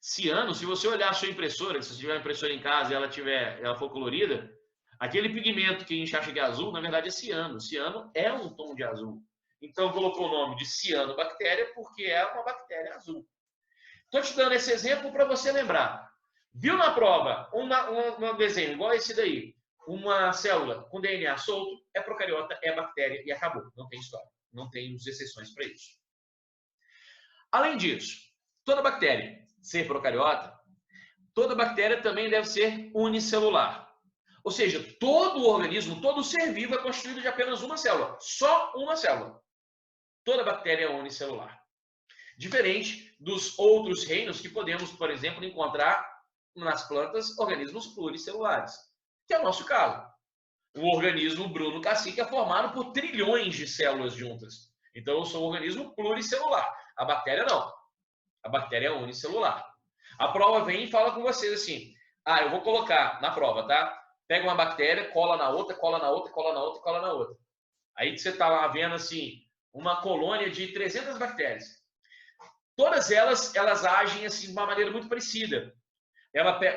Ciano, se você olhar a sua impressora, se você tiver uma impressora em casa e ela for colorida, aquele pigmento que a gente acha que é azul, na verdade é ciano. Ciano é um tom de azul. Então, colocou o nome de cianobactéria porque é uma bactéria azul. Estou te dando esse exemplo para você lembrar. Viu na prova um desenho igual esse daí, uma célula com DNA solto, é procariota, é bactéria e acabou. Não tem história. Não tem exceções para isso. Além disso, toda bactéria ser procariota, toda bactéria também deve ser unicelular. Ou seja, todo o organismo, todo ser vivo é constituído de apenas uma célula. Só uma célula. Toda bactéria é unicelular. Diferente dos outros reinos que podemos, por exemplo, encontrar nas plantas organismos pluricelulares, que é o nosso caso. O organismo Bruno Cacique é formado por trilhões de células juntas. Então, eu sou um organismo pluricelular. A bactéria não. A bactéria é unicelular. A prova vem e fala com vocês assim: ah, eu vou colocar na prova, tá? Pega uma bactéria, cola na outra, cola na outra, cola na outra, cola na outra. Aí você está lá vendo assim, uma colônia de 300 bactérias. Todas elas agem assim de uma maneira muito parecida.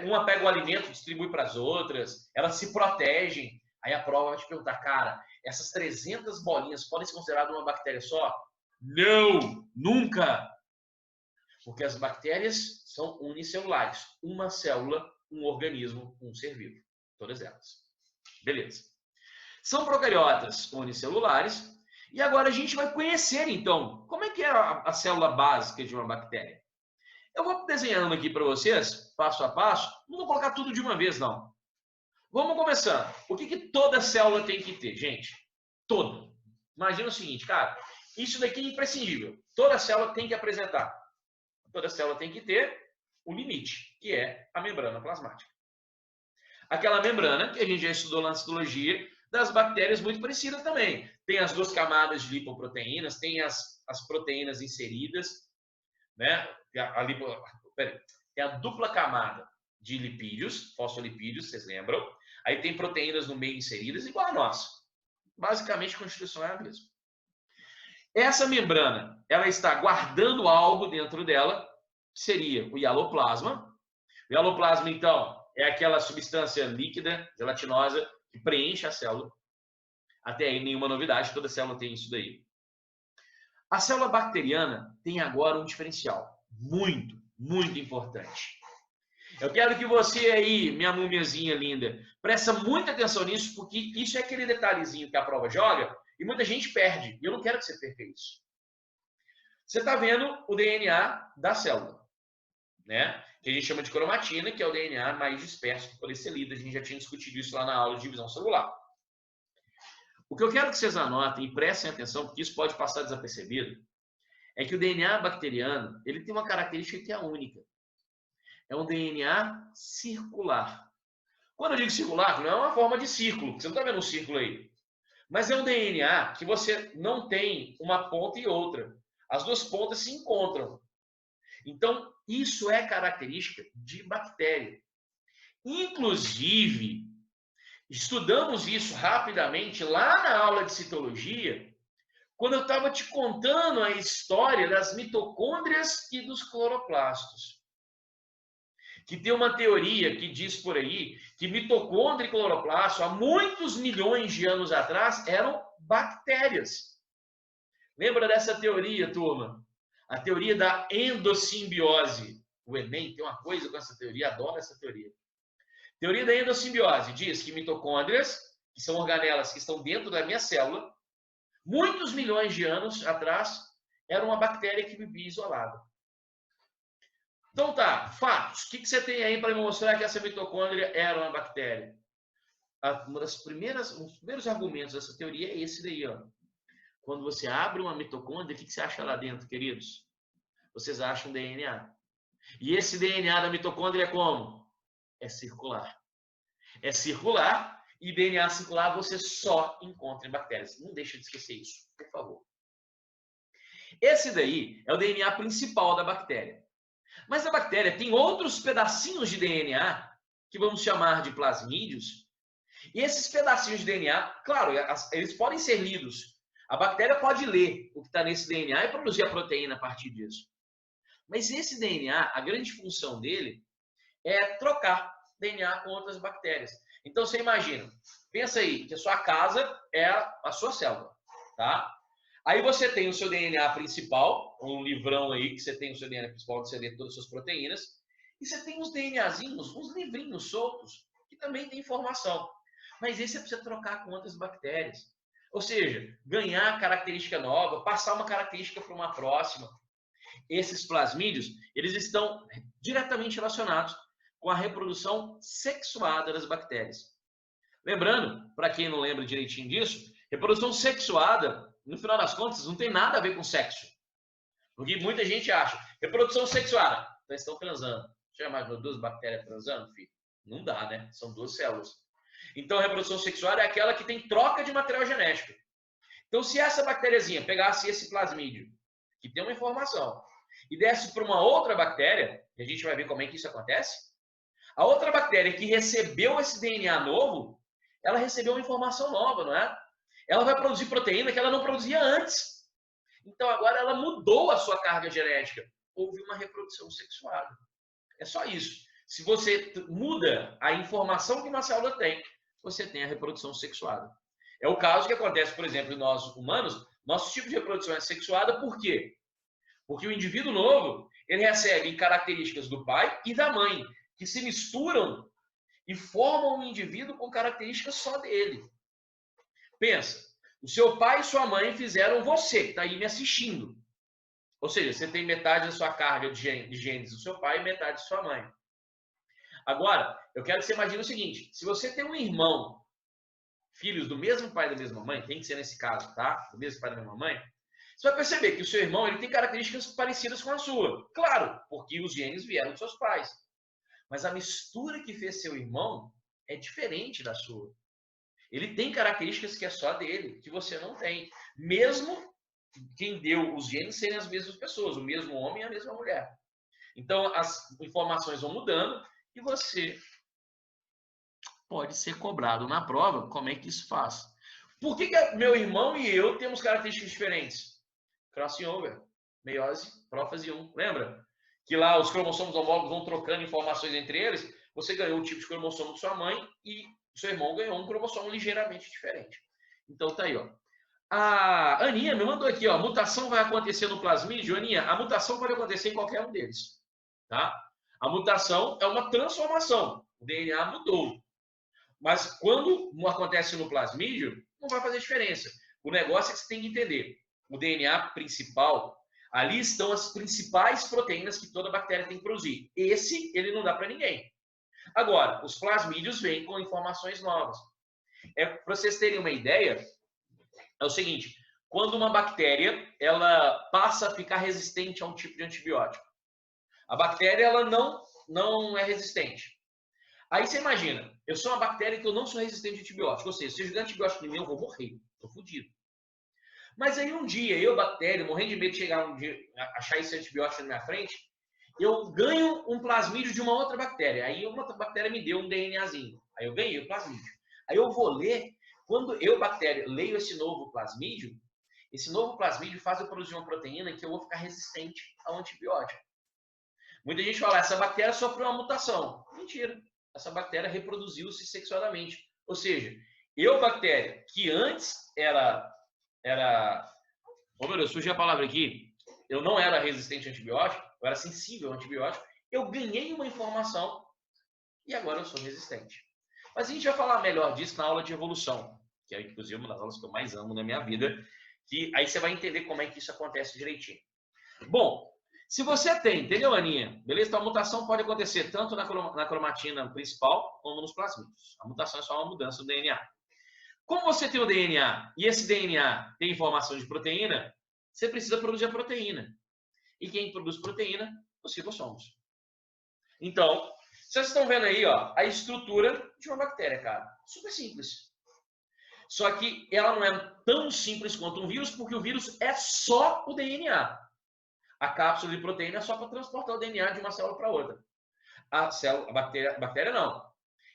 Uma pega o alimento, distribui para as outras, elas se protegem. Aí a prova vai te perguntar, cara, essas 300 bolinhas podem ser consideradas uma bactéria só? Não, nunca! Porque as bactérias são unicelulares. Uma célula, um organismo, um ser vivo. Todas elas. Beleza. São procariotas unicelulares. E agora a gente vai conhecer, então, como é que é a célula básica de uma bactéria. Eu vou desenhando aqui para vocês, passo a passo. Não vou colocar tudo de uma vez, não. Vamos começando. O que toda célula tem que ter, gente? Toda. Imagina o seguinte, cara. Isso daqui é imprescindível. Toda célula tem que apresentar. Toda célula tem que ter o limite, que é a membrana plasmática. Aquela membrana que a gente já estudou na citologia das bactérias, muito parecida também. Tem as duas camadas de lipoproteínas, tem as proteínas inseridas, né? Tem a dupla camada de lipídios, fosfolipídios, vocês lembram? Aí tem proteínas no meio inseridas, igual a nossa. Basicamente, a constituição é a mesma. Essa membrana, ela está guardando algo dentro dela, que seria o hialoplasma. O hialoplasma, então, é aquela substância líquida, gelatinosa, que preenche a célula. Até aí, nenhuma novidade, toda célula tem isso daí. A célula bacteriana tem agora um diferencial muito, muito importante. Eu quero que você aí, minha múmiazinha linda, presta muita atenção nisso, porque isso é aquele detalhezinho que a prova joga e muita gente perde. E eu não quero que você perca isso. Você está vendo o DNA da célula, né? Que a gente chama de cromatina, que é o DNA mais disperso que poder ser lido. A gente já tinha discutido isso lá na aula de divisão celular. O que eu quero que vocês anotem e prestem atenção, porque isso pode passar desapercebido, é que o DNA bacteriano ele tem uma característica que é única. É um DNA circular. Quando eu digo circular, não é uma forma de círculo, você não está vendo um círculo aí. Mas é um DNA que você não tem uma ponta e outra. As duas pontas se encontram. Então, isso é característica de bactéria. Inclusive, estudamos isso rapidamente lá na aula de citologia, quando eu estava te contando a história das mitocôndrias e dos cloroplastos. Que tem uma teoria que diz por aí que mitocôndria e cloroplasto, há muitos milhões de anos atrás, eram bactérias. Lembra dessa teoria, turma? A teoria da endossimbiose. O Enem tem uma coisa com essa teoria, adoro essa teoria. Teoria da endossimbiose diz que mitocôndrias, que são organelas que estão dentro da minha célula, muitos milhões de anos atrás, era uma bactéria que vivia isolada. Então tá, fatos. O que você tem aí para me mostrar que essa mitocôndria era uma bactéria? Os primeiros argumentos dessa teoria é esse daí, ó. Quando você abre uma mitocôndria, o que você acha lá dentro, queridos? Vocês acham DNA. E esse DNA da mitocôndria é como? É circular. É circular e DNA circular você só encontra em bactérias. Não deixa de esquecer isso, por favor. Esse daí é o DNA principal da bactéria. Mas a bactéria tem outros pedacinhos de DNA, que vamos chamar de plasmídios, e esses pedacinhos de DNA, claro, eles podem ser lidos. A bactéria pode ler o que está nesse DNA e produzir a proteína a partir disso. Mas esse DNA, a grande função dele é trocar DNA com outras bactérias. Então você imagina, pensa aí que a sua casa é a sua célula, tá? Aí você tem o seu DNA principal, um livrão aí que você tem o seu DNA principal, onde você lê todas as suas proteínas, e você tem uns DNAzinhos, uns livrinhos soltos, que também tem informação. Mas esse você precisa trocar com outras bactérias. Ou seja, ganhar característica nova, passar uma característica para uma próxima. Esses plasmídios, eles estão diretamente relacionados com a reprodução sexuada das bactérias. Lembrando, para quem não lembra direitinho disso, reprodução sexuada, no final das contas, não tem nada a ver com sexo. Porque muita gente acha, reprodução sexuada, então estão transando. Já imaginou duas bactérias transando, filho? Não dá, né? São duas células. Então, a reprodução sexuada é aquela que tem troca de material genético. Então, se essa bactériazinha pegasse esse plasmídio, que tem uma informação, e desse para uma outra bactéria, e a gente vai ver como é que isso acontece, a outra bactéria que recebeu esse DNA novo, ela recebeu uma informação nova, não é? Ela vai produzir proteína que ela não produzia antes. Então, agora ela mudou a sua carga genética. Houve uma reprodução sexuada. É só isso. Se você muda a informação que uma célula tem, você tem a reprodução sexuada. É o caso que acontece, por exemplo, em nós humanos. Nosso tipo de reprodução é sexuada por quê? Porque o indivíduo novo, ele recebe características do pai e da mãe, que se misturam e formam um indivíduo com características só dele. Pensa, o seu pai e sua mãe fizeram você, que está aí me assistindo. Ou seja, você tem metade da sua carga de genes do seu pai e metade de sua mãe. Agora, eu quero que você imagine o seguinte, se você tem um irmão, filhos do mesmo pai e da mesma mãe, tem que ser nesse caso, tá? Do mesmo pai e da mesma mãe, você vai perceber que o seu irmão ele tem características parecidas com a sua. Claro, porque os genes vieram dos seus pais. Mas a mistura que fez seu irmão é diferente da sua. Ele tem características que é só dele, que você não tem. Mesmo quem deu os genes serem as mesmas pessoas, o mesmo homem e a mesma mulher. Então, as informações vão mudando e você pode ser cobrado na prova como é que isso faz. Por que meu irmão e eu temos características diferentes? Crossing over, meiose, prófase 1. Lembra? Que lá os cromossomos homólogos vão trocando informações entre eles. Você ganhou o tipo de cromossomo de sua mãe e seu irmão ganhou um cromossomo ligeiramente diferente. Então tá aí, ó. A Aninha me mandou aqui, ó. Mutação vai acontecer no plasmídio. Aninha, a mutação pode acontecer em qualquer um deles. Tá? A mutação é uma transformação. O DNA mudou. Mas quando acontece no plasmídio, não vai fazer diferença. O negócio é que você tem que entender. O DNA principal, ali estão as principais proteínas que toda bactéria tem que produzir. Esse, ele não dá para ninguém. Agora, os plasmídios vêm com informações novas. Para vocês terem uma ideia, é o seguinte, quando uma bactéria ela passa a ficar resistente a um tipo de antibiótico, a bactéria ela não é resistente. Aí você imagina, eu sou uma bactéria que eu não sou resistente a antibiótico, ou seja, se eu jogar antibiótico em mim, eu vou morrer, estou fodido. Mas aí um dia, eu, bactéria, morrendo de medo de chegar um dia, achar esse antibiótico na minha frente, eu ganho um plasmídio de uma outra bactéria. Aí uma outra bactéria me deu um DNAzinho. Aí eu ganhei o plasmídio. Aí eu vou ler, quando eu, bactéria, leio esse novo plasmídio faz eu produzir uma proteína que eu vou ficar resistente ao antibiótico. Muita gente fala, essa bactéria sofreu uma mutação. Mentira. Essa bactéria reproduziu-se sexuadamente. Ou seja, eu, bactéria, que antes era... Oh, meu Deus, surgiu a palavra aqui. Eu não era resistente a antibiótico, eu era sensível ao antibiótico. Eu ganhei uma informação e agora eu sou resistente. Mas a gente vai falar melhor disso na aula de evolução, que é, inclusive, uma das aulas que eu mais amo na minha vida, que aí você vai entender como é que isso acontece direitinho. Bom, se você tem, entendeu, Aninha? Beleza? Então, a mutação pode acontecer tanto na cromatina principal como nos plasmídios. A mutação é só uma mudança do DNA. Como você tem o DNA e esse DNA tem informação de proteína, você precisa produzir a proteína. E quem produz proteína? Os ribossomos. Então, vocês estão vendo aí, ó, a estrutura de uma bactéria, cara. Super simples. Só que ela não é tão simples quanto um vírus, porque o vírus é só o DNA. A cápsula de proteína é só para transportar o DNA de uma célula para outra. A bactéria não.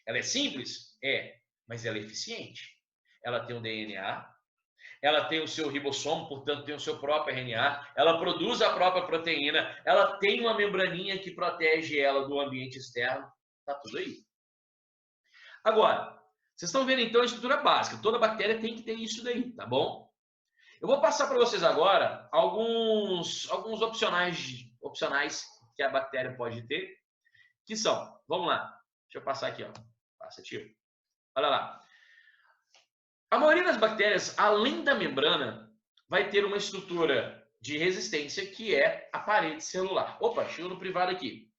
Ela é simples? É, mas ela é eficiente. Ela tem o DNA, ela tem o seu ribossomo, portanto tem o seu próprio RNA, ela produz a própria proteína, ela tem uma membraninha que protege ela do ambiente externo, tá tudo aí. Agora, vocês estão vendo então a estrutura básica, toda bactéria tem que ter isso daí, tá bom? Eu vou passar para vocês agora alguns opcionais que a bactéria pode ter, que são, vamos lá, deixa eu passar aqui, ó, passa, tio. Olha lá. A maioria das bactérias, além da membrana, vai ter uma estrutura de resistência que é a parede celular. Opa, chegou no privado aqui.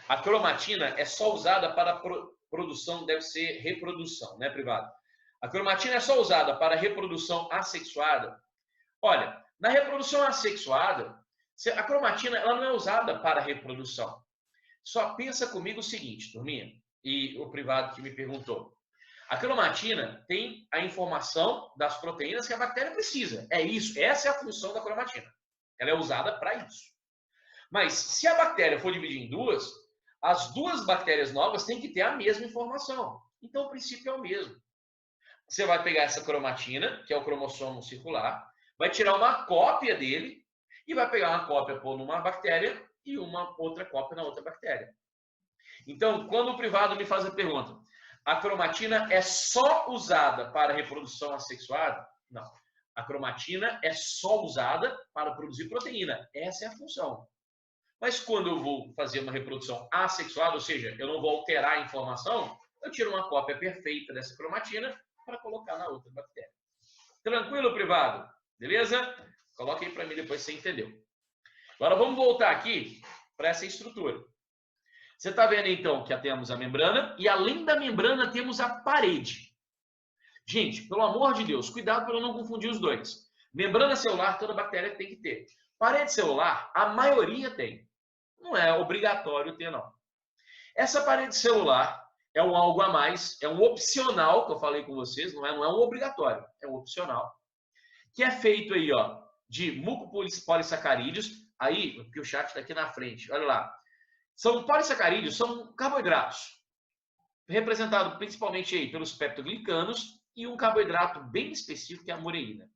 A cromatina é só usada para produção, deve ser reprodução, né, privado? A cromatina é só usada para reprodução assexuada. Olha, na reprodução assexuada, a cromatina ela não é usada para reprodução. Só pensa comigo o seguinte, turminha, e o privado que me perguntou. A cromatina tem a informação das proteínas que a bactéria precisa. É isso, essa é a função da cromatina. Ela é usada para isso. Mas se a bactéria for dividir em duas, as duas bactérias novas têm que ter a mesma informação. Então o princípio é o mesmo. Você vai pegar essa cromatina, que é o cromossomo circular, vai tirar uma cópia dele e vai pegar uma cópia pôr numa bactéria e uma outra cópia na outra bactéria. Então, quando o privado me faz a pergunta, a cromatina é só usada para reprodução assexuada? Não. A cromatina é só usada para produzir proteína. Essa é a função. Mas quando eu vou fazer uma reprodução assexuada, ou seja, eu não vou alterar a informação, eu tiro uma cópia perfeita dessa cromatina para colocar na outra bactéria. Tranquilo, privado? Beleza? Coloque aí para mim depois se você entendeu. Agora vamos voltar aqui para essa estrutura. Você está vendo então que temos a membrana e além da membrana temos a parede. Gente, pelo amor de Deus, cuidado para eu não confundir os dois. Membrana celular toda bactéria tem que ter. Parede celular, a maioria tem. Não é obrigatório ter, não. Essa parede celular é um algo a mais, é um opcional, que eu falei com vocês, não é um obrigatório, é um opcional. Que é feito aí, ó, de mucopolissacarídeos, aí, porque o chat está aqui na frente, olha lá. São polissacarídeos, são carboidratos, representados principalmente aí pelos peptoglicanos e um carboidrato bem específico, que é a mureína.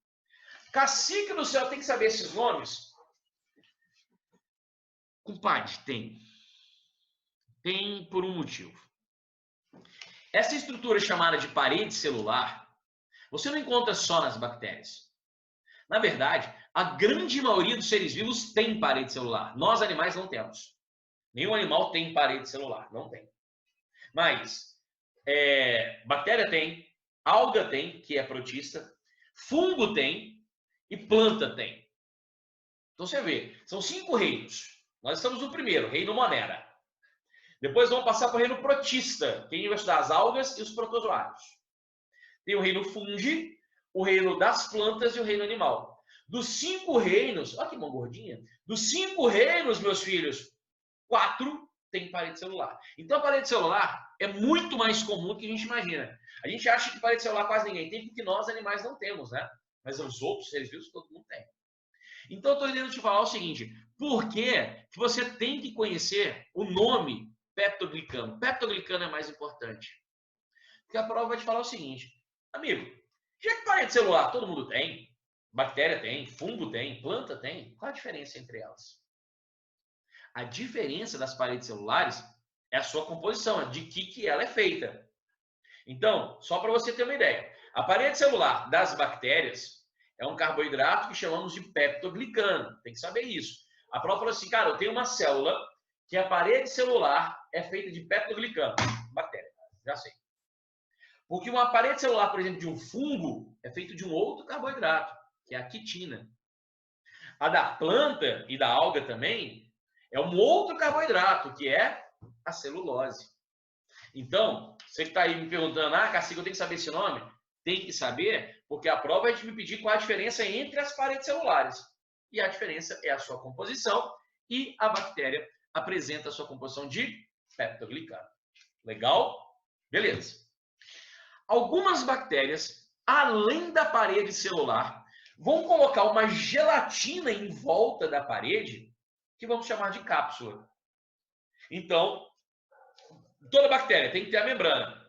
Cacique do céu, tem que saber esses nomes? Compadre, tem. Tem por um motivo. Essa estrutura chamada de parede celular, você não encontra só nas bactérias. Na verdade, a grande maioria dos seres vivos tem parede celular. Nós, animais, não temos. Nenhum animal tem parede celular, não tem. Mas bactéria tem, alga tem, que é protista, fungo tem e planta tem. Então você vê, são 5 reinos. Nós estamos no primeiro, reino Monera. Depois vamos passar para o reino protista, que vai estudar as algas e os protozoários. Tem o reino fungi, o reino das plantas e o reino animal. Dos 5 reinos, olha que mão gordinha, dos 5 reinos, meus filhos, 4 tem parede celular. Então a parede celular é muito mais comum do que a gente imagina. A gente acha que parede celular quase ninguém tem, porque nós animais não temos, né? Mas os outros seres vivos todo mundo tem. Então eu estou querendo te falar o seguinte, por que você tem que conhecer o nome peptoglicano? Peptoglicano é mais importante. Porque a prova vai te falar o seguinte, amigo, já que parede celular todo mundo tem, bactéria tem, fungo tem, planta tem, qual a diferença entre elas? A diferença das paredes celulares é a sua composição, de que ela é feita. Então, só para você ter uma ideia, a parede celular das bactérias é um carboidrato que chamamos de peptoglicano. Tem que saber isso. A prova falou assim, cara, eu tenho uma célula que a parede celular é feita de peptoglicano. Bactéria, já sei. Porque uma parede celular, por exemplo, de um fungo é feita de um outro carboidrato, que é a quitina. A da planta e da alga também é um outro carboidrato, que é a celulose. Então, você que está aí me perguntando, Cacique, eu tenho que saber esse nome? Tem que saber, porque a prova vai te me pedir qual a diferença entre as paredes celulares. E a diferença é a sua composição, e a bactéria apresenta a sua composição de peptoglicano. Legal? Beleza. Algumas bactérias, além da parede celular, vão colocar uma gelatina em volta da parede, que vamos chamar de cápsula. Então, toda bactéria tem que ter a membrana.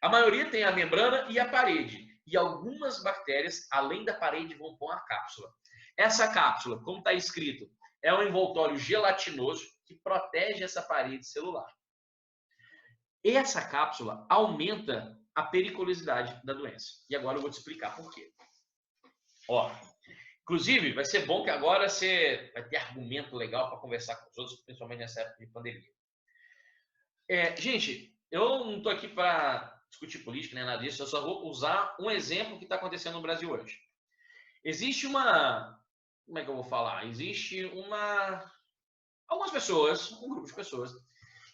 A maioria tem a membrana e a parede. E algumas bactérias, além da parede, vão pôr a cápsula. Essa cápsula, como está escrito, é um envoltório gelatinoso que protege essa parede celular. Essa cápsula aumenta a periculosidade da doença. E agora eu vou te explicar por quê. Ó, inclusive, vai ser bom que agora você vai ter argumento legal para conversar com os outros, principalmente nessa época de pandemia. Gente, eu não estou aqui para discutir política nem nada disso, eu só vou usar um exemplo que está acontecendo no Brasil hoje. Existe uma... Como é que eu vou falar? Existe algumas pessoas, um grupo de pessoas,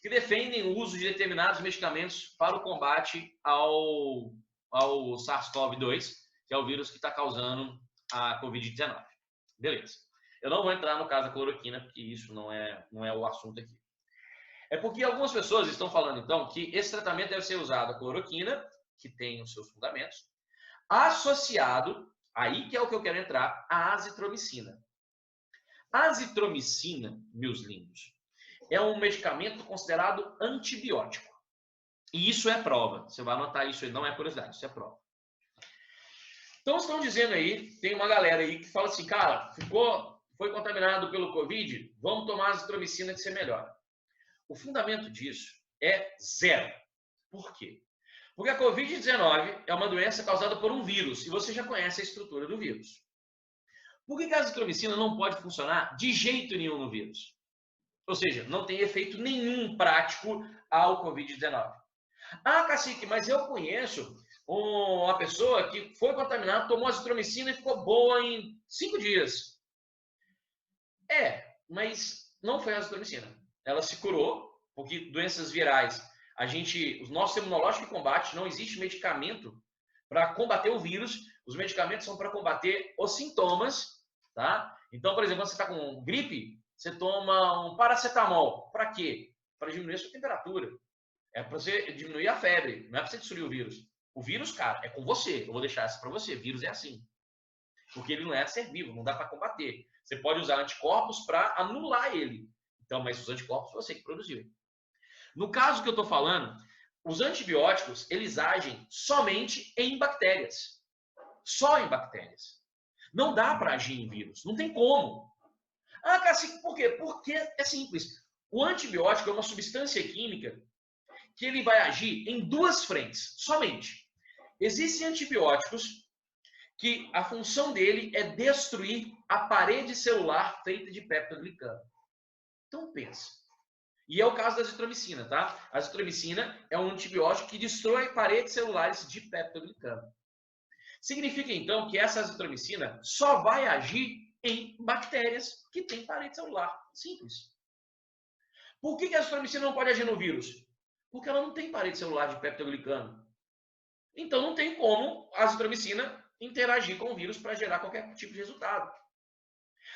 que defendem o uso de determinados medicamentos para o combate ao SARS-CoV-2, que é o vírus que está causando a Covid-19. Beleza. Eu não vou entrar no caso da cloroquina, porque isso não é o assunto aqui. É porque algumas pessoas estão falando, então, que esse tratamento deve ser usado a cloroquina, que tem os seus fundamentos, associado, aí que é o que eu quero entrar, a azitromicina. A azitromicina, meus lindos, é um medicamento considerado antibiótico. E isso é prova. Você vai anotar isso aí, não é curiosidade, isso é prova. Então, estão dizendo aí, tem uma galera aí que fala assim, cara, foi contaminado pelo Covid, vamos tomar azitromicina que você melhora. O fundamento disso é zero. Por quê? Porque a Covid-19 é uma doença causada por um vírus, e você já conhece a estrutura do vírus. Por que a azitromicina não pode funcionar de jeito nenhum no vírus? Ou seja, não tem efeito nenhum prático ao Covid-19. Ah, Cacique, mas eu conheço uma pessoa que foi contaminada, tomou azitromicina e ficou boa em 5 dias. Mas não foi a azitromicina. Ela se curou, porque doenças virais, o nosso sistema imunológico combate, não existe medicamento para combater o vírus, os medicamentos são para combater os sintomas, tá? Então, por exemplo, quando você está com gripe, você toma um paracetamol. Para quê? Para diminuir a sua temperatura. É para você diminuir a febre, não é para você destruir o vírus. O vírus, cara, é com você. Eu vou deixar isso para você. O vírus é assim. Porque ele não é ser vivo, não dá para combater. Você pode usar anticorpos para anular ele. Então, mas os anticorpos você que produziu. No caso que eu estou falando, os antibióticos, eles agem somente em bactérias. Só em bactérias. Não dá para agir em vírus. Não tem como. Ah, Cacique, por quê? Porque é simples. O antibiótico é uma substância química que ele vai agir em 2 frentes, somente. Existem antibióticos que a função dele é destruir a parede celular feita de peptoglicano. Então pensa. E é o caso da azitromicina, tá? A azitromicina é um antibiótico que destrói paredes celulares de peptoglicano. Significa então que essa azitromicina só vai agir em bactérias que têm parede celular. Simples. Por que a azitromicina não pode agir no vírus? Porque ela não tem parede celular de peptoglicano. Então não tem como a azitromicina interagir com o vírus para gerar qualquer tipo de resultado.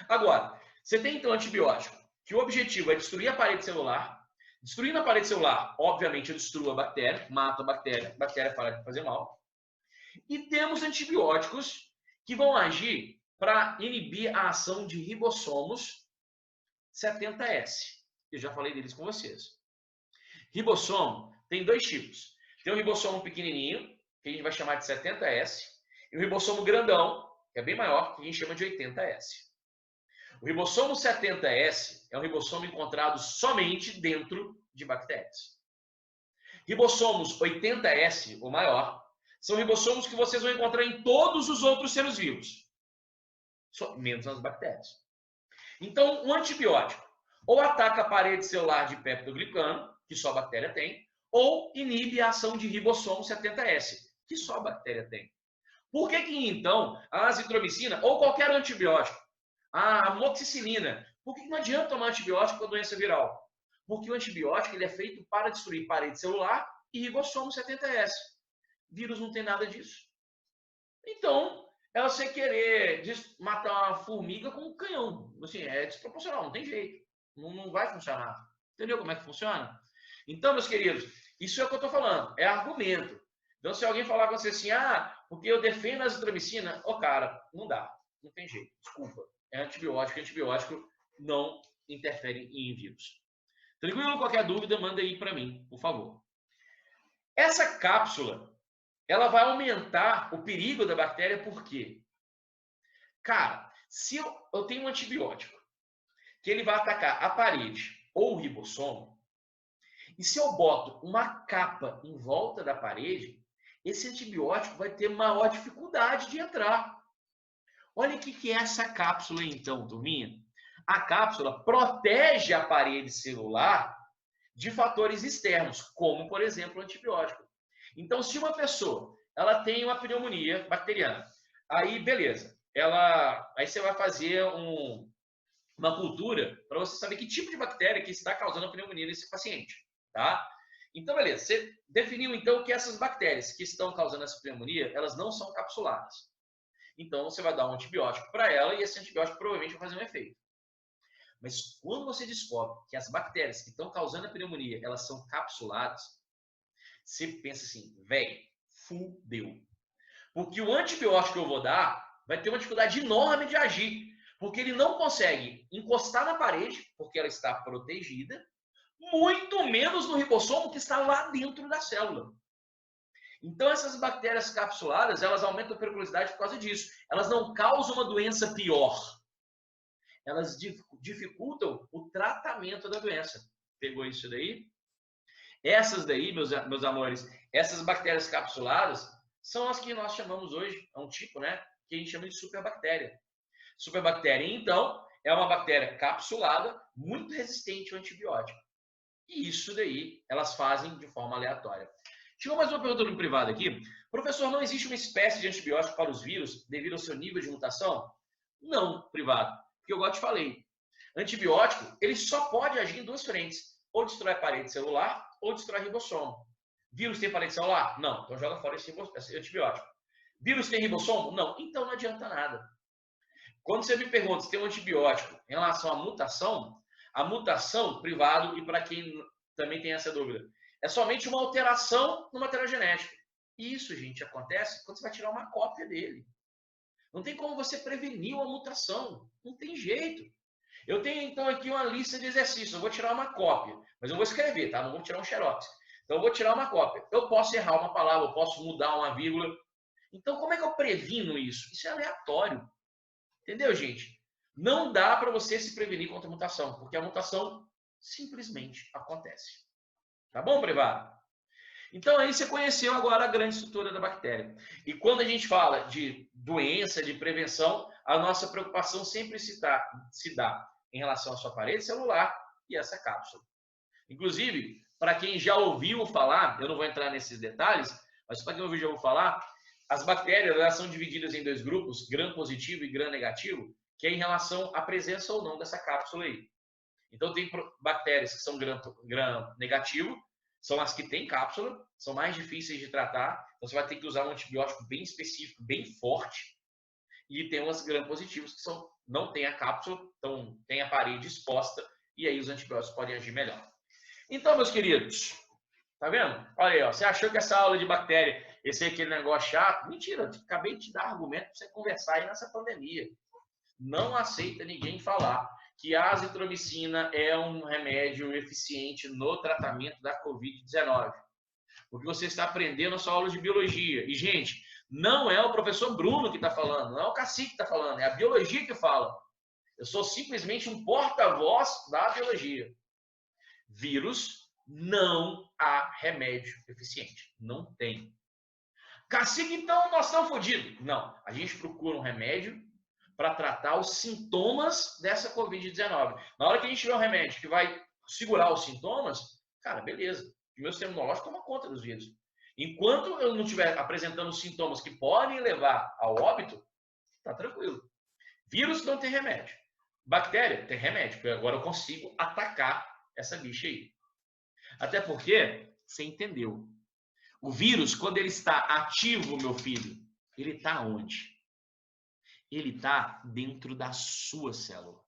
Agora, você tem então antibiótico, que o objetivo é destruir a parede celular. Destruindo a parede celular, obviamente eu destruo a bactéria, mato a bactéria para de fazer mal. E temos antibióticos que vão agir para inibir a ação de ribossomos 70S. Eu já falei deles com vocês. Ribossomo tem 2 tipos. Tem o ribossomo pequenininho, que a gente vai chamar de 70S, e o ribossomo grandão, que é bem maior, que a gente chama de 80S. O ribossomo 70S é um ribossomo encontrado somente dentro de bactérias. Ribossomos 80S, ou maior, são ribossomos que vocês vão encontrar em todos os outros seres vivos, menos nas bactérias. Então, um antibiótico ou ataca a parede celular de peptoglicano, que só a bactéria tem, ou inibe a ação de ribossomo 70S, que só a bactéria tem. Por que então a azitromicina ou qualquer antibiótico, a amoxicilina, por que não adianta tomar antibiótico para doença viral? Porque o antibiótico ele é feito para destruir parede celular e ribossomo 70S. Vírus não tem nada disso. Então, é você querer matar uma formiga com um canhão. Assim, é desproporcional, não tem jeito. Não vai funcionar. Entendeu como é que funciona? Então, meus queridos, isso é o que eu estou falando, é argumento. Então, se alguém falar com você assim, porque eu defendo a azitromicina, cara, não dá, não tem jeito, desculpa. É antibiótico não interfere em vírus. Tranquilo? Qualquer dúvida, manda aí para mim, por favor. Essa cápsula, ela vai aumentar o perigo da bactéria, por quê? Cara, se eu tenho um antibiótico, que ele vai atacar a parede ou o ribossomo, e se eu boto uma capa em volta da parede, esse antibiótico vai ter maior dificuldade de entrar. Olha o que é essa cápsula então, turminha. A cápsula protege a parede celular de fatores externos, como, por exemplo, o antibiótico. Então, se uma pessoa ela tem uma pneumonia bacteriana, aí beleza, aí você vai fazer uma cultura para você saber que tipo de bactéria que está causando a pneumonia nesse paciente, tá? Então, beleza, você definiu então que essas bactérias que estão causando essa pneumonia, elas não são capsuladas. Então, você vai dar um antibiótico para ela e esse antibiótico provavelmente vai fazer um efeito. Mas quando você descobre que as bactérias que estão causando a pneumonia, elas são capsuladas, você pensa assim, velho, fudeu. Porque o antibiótico que eu vou dar vai ter uma dificuldade enorme de agir, porque ele não consegue encostar na parede, porque ela está protegida, muito menos no ribossomo que está lá dentro da célula. Então, essas bactérias capsuladas, elas aumentam a periculosidade por causa disso. Elas não causam uma doença pior. Elas dificultam o tratamento da doença. Pegou isso daí? Essas daí, meus amores, essas bactérias capsuladas, são as que nós chamamos hoje, é um tipo, né? Que a gente chama de superbactéria. Superbactéria, então, é uma bactéria capsulada, muito resistente ao antibiótico. E isso daí, elas fazem de forma aleatória. Chegou mais uma pergunta no privado aqui. Professor, não existe uma espécie de antibiótico para os vírus devido ao seu nível de mutação? Não, privado. Porque eu igual te falei. Antibiótico, ele só pode agir em duas frentes. Ou destrói a parede celular, ou destrói ribossomo. Vírus tem parede celular? Não. Então joga fora esse antibiótico. Vírus tem ribossomo? Não. Então não adianta nada. Quando você me pergunta se tem um antibiótico em relação à mutação, a mutação, privado, e para quem também tem essa dúvida, é somente uma alteração no material genético. Isso, gente, acontece quando você vai tirar uma cópia dele. Não tem como você prevenir uma mutação. Não tem jeito. Eu tenho, então, aqui uma lista de exercícios. Eu vou tirar uma cópia, mas eu vou escrever, tá? Não vou tirar um xerox. Então, eu vou tirar uma cópia. Eu posso errar uma palavra, eu posso mudar uma vírgula. Então, como é que eu previno isso? Isso é aleatório. Entendeu, gente? Não dá para você se prevenir contra a mutação, porque a mutação simplesmente acontece. Tá bom, privado? Então, aí você conheceu agora a grande estrutura da bactéria. E quando a gente fala de doença, de prevenção, a nossa preocupação sempre se dá em relação à sua parede celular e essa cápsula. Inclusive, para quem já ouviu falar, eu não vou entrar nesses detalhes, mas para quem já ouviu falar, as bactérias elas são divididas em dois grupos, gram positivo e gram negativo, que é em relação à presença ou não dessa cápsula aí. Então, tem bactérias que são gram negativo, são as que têm cápsula, são mais difíceis de tratar, então você vai ter que usar um antibiótico bem específico, bem forte. E tem umas gram positivos que não têm a cápsula, então tem a parede exposta, e aí os antibióticos podem agir melhor. Então, meus queridos, tá vendo? Olha aí, ó, você achou que essa aula de bactéria, esse é aquele negócio chato? Mentira, eu acabei de te dar argumento para você conversar aí nessa pandemia. Não aceita ninguém falar que a azitromicina é um remédio eficiente no tratamento da Covid-19. Porque você está aprendendo a sua aula de biologia. E, gente, não é o professor Bruno que está falando, não é o Cacique que está falando, é a biologia que fala. Eu sou simplesmente um porta-voz da biologia. Vírus, não há remédio eficiente. Não tem. Cacique, então nós estamos fodidos. Não, a gente procura um remédio para tratar os sintomas dessa Covid-19. Na hora que a gente tiver um remédio que vai segurar os sintomas, cara, beleza. O meu sistema imunológico toma conta dos vírus. Enquanto eu não estiver apresentando sintomas que podem levar ao óbito, tá tranquilo. Vírus não tem remédio. Bactéria tem remédio, porque agora eu consigo atacar essa bicha aí. Até porque, você entendeu. O vírus, quando ele está ativo, meu filho, ele está onde? Ele está dentro da sua célula.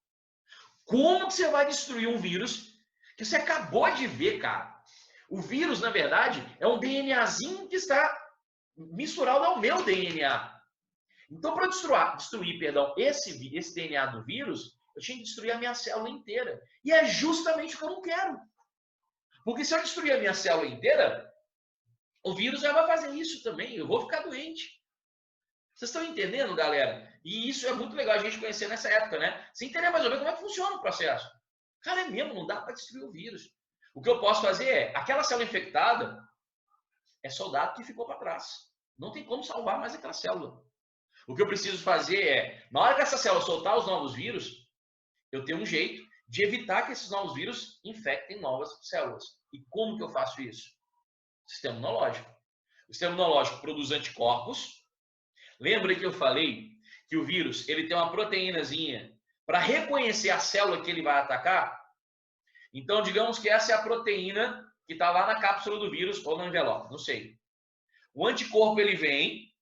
Como que você vai destruir um vírus que você acabou de ver, cara? O vírus, na verdade, é um DNAzinho que está misturado ao meu DNA. Então, para destruir esse DNA do vírus, eu tinha que destruir a minha célula inteira. E é justamente o que eu não quero. Porque se eu destruir a minha célula inteira, o vírus já vai fazer isso também. Eu vou ficar doente. Vocês estão entendendo, galera? E isso é muito legal a gente conhecer nessa época, né? Você entender mais ou menos como é que funciona o processo. Cara, é mesmo, não dá para destruir o vírus. O que eu posso fazer é, aquela célula infectada é soldado que ficou para trás. Não tem como salvar mais aquela célula. O que eu preciso fazer é, na hora que essa célula soltar os novos vírus, eu tenho um jeito de evitar que esses novos vírus infectem novas células. E como que eu faço isso? Sistema imunológico. O sistema imunológico produz anticorpos. Lembra que eu falei que o vírus ele tem uma proteínazinha para reconhecer a célula que ele vai atacar? Então, digamos que essa é a proteína que está lá na cápsula do vírus ou no envelope, não sei. O anticorpo ele vem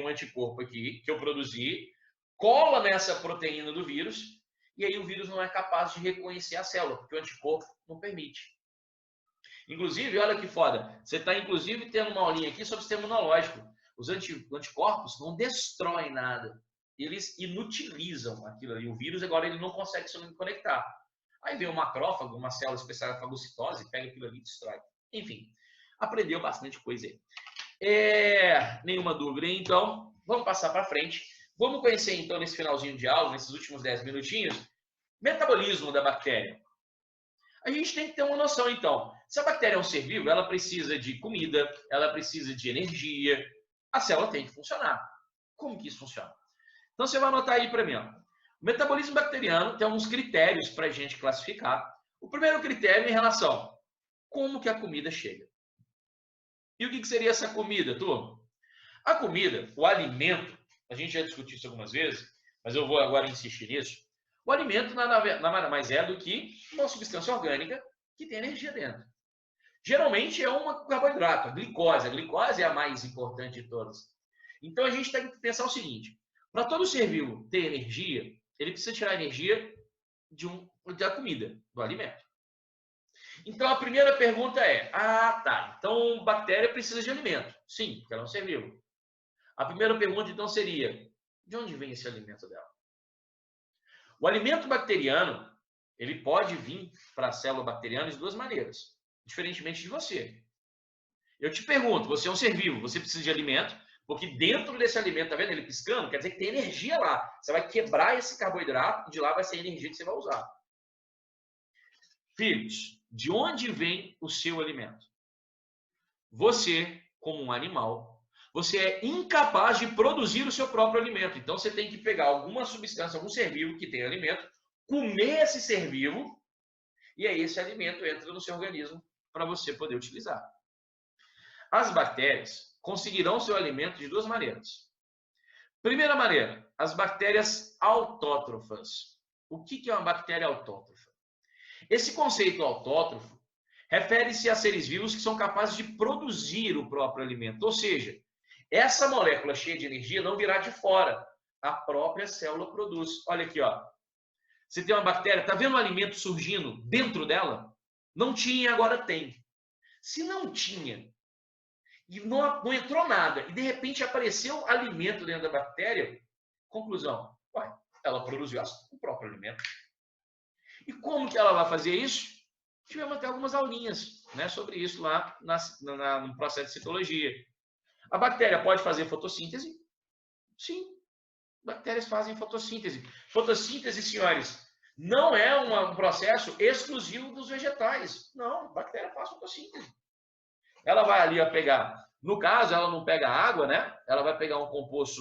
um anticorpo aqui que eu produzi, cola nessa proteína do vírus e aí o vírus não é capaz de reconhecer a célula, porque o anticorpo não permite. Inclusive, olha que foda, você está inclusive tendo uma aulinha aqui sobre o sistema imunológico. Os anticorpos não destroem nada, eles inutilizam aquilo ali. O vírus agora ele não consegue se conectar. Aí vem o macrófago, uma célula especial da fagocitose, pega aquilo ali e destrói. Enfim, aprendeu bastante coisa aí. Nenhuma dúvida. Então, vamos passar para frente. Vamos conhecer, então, nesse finalzinho de aula, nesses últimos 10 minutinhos, metabolismo da bactéria. A gente tem que ter uma noção, então. Se a bactéria é um ser vivo, ela precisa de comida, ela precisa de energia, a célula tem que funcionar. Como que isso funciona? Então, você vai anotar aí para mim. Ó. O metabolismo bacteriano tem alguns critérios para a gente classificar. O primeiro critério é em relação a como que a comida chega. E o que seria essa comida, turma? A comida, o alimento, a gente já discutiu isso algumas vezes, mas eu vou agora insistir nisso. O alimento nada mais é do que uma substância orgânica que tem energia dentro. Geralmente é um carboidrato, a glicose. A glicose é a mais importante de todas. Então a gente tem que pensar o seguinte: para todo ser vivo ter energia, ele precisa tirar energia da comida, do alimento. Então a primeira pergunta é: então bactéria precisa de alimento. Sim, porque ela é um ser vivo. A primeira pergunta então seria: de onde vem esse alimento dela? O alimento bacteriano, ele pode vir para a célula bacteriana de duas maneiras, diferentemente de você. Eu te pergunto, você é um ser vivo, você precisa de alimento, porque dentro desse alimento, tá vendo ele piscando? Quer dizer que tem energia lá. Você vai quebrar esse carboidrato e de lá vai ser a energia que você vai usar. Filhos, de onde vem o seu alimento? Você, como um animal, você é incapaz de produzir o seu próprio alimento. Então, você tem que pegar alguma substância, algum ser vivo que tem alimento, comer esse ser vivo, e aí esse alimento entra no seu organismo para você poder utilizar. As bactérias conseguirão seu alimento de duas maneiras. Primeira maneira, as bactérias autótrofas. O que é uma bactéria autótrofa? Esse conceito autótrofo refere-se a seres vivos que são capazes de produzir o próprio alimento, ou seja, essa molécula cheia de energia não virá de fora, a própria célula produz. Olha aqui, ó. Você tem uma bactéria, está vendo o alimento surgindo dentro dela? Não tinha, agora tem. Se não tinha, e não entrou nada, e de repente apareceu alimento dentro da bactéria, conclusão, ela produziu o próprio alimento. E como que ela vai fazer isso? Tivemos até algumas aulinhas, né, sobre isso lá no processo de citologia. A bactéria pode fazer fotossíntese? Sim, bactérias fazem fotossíntese. Fotossíntese, senhores, não é um processo exclusivo dos vegetais. Não, a bactéria faz fotossíntese. Ela vai ali a pegar, no caso, ela não pega água, né? Ela vai pegar um composto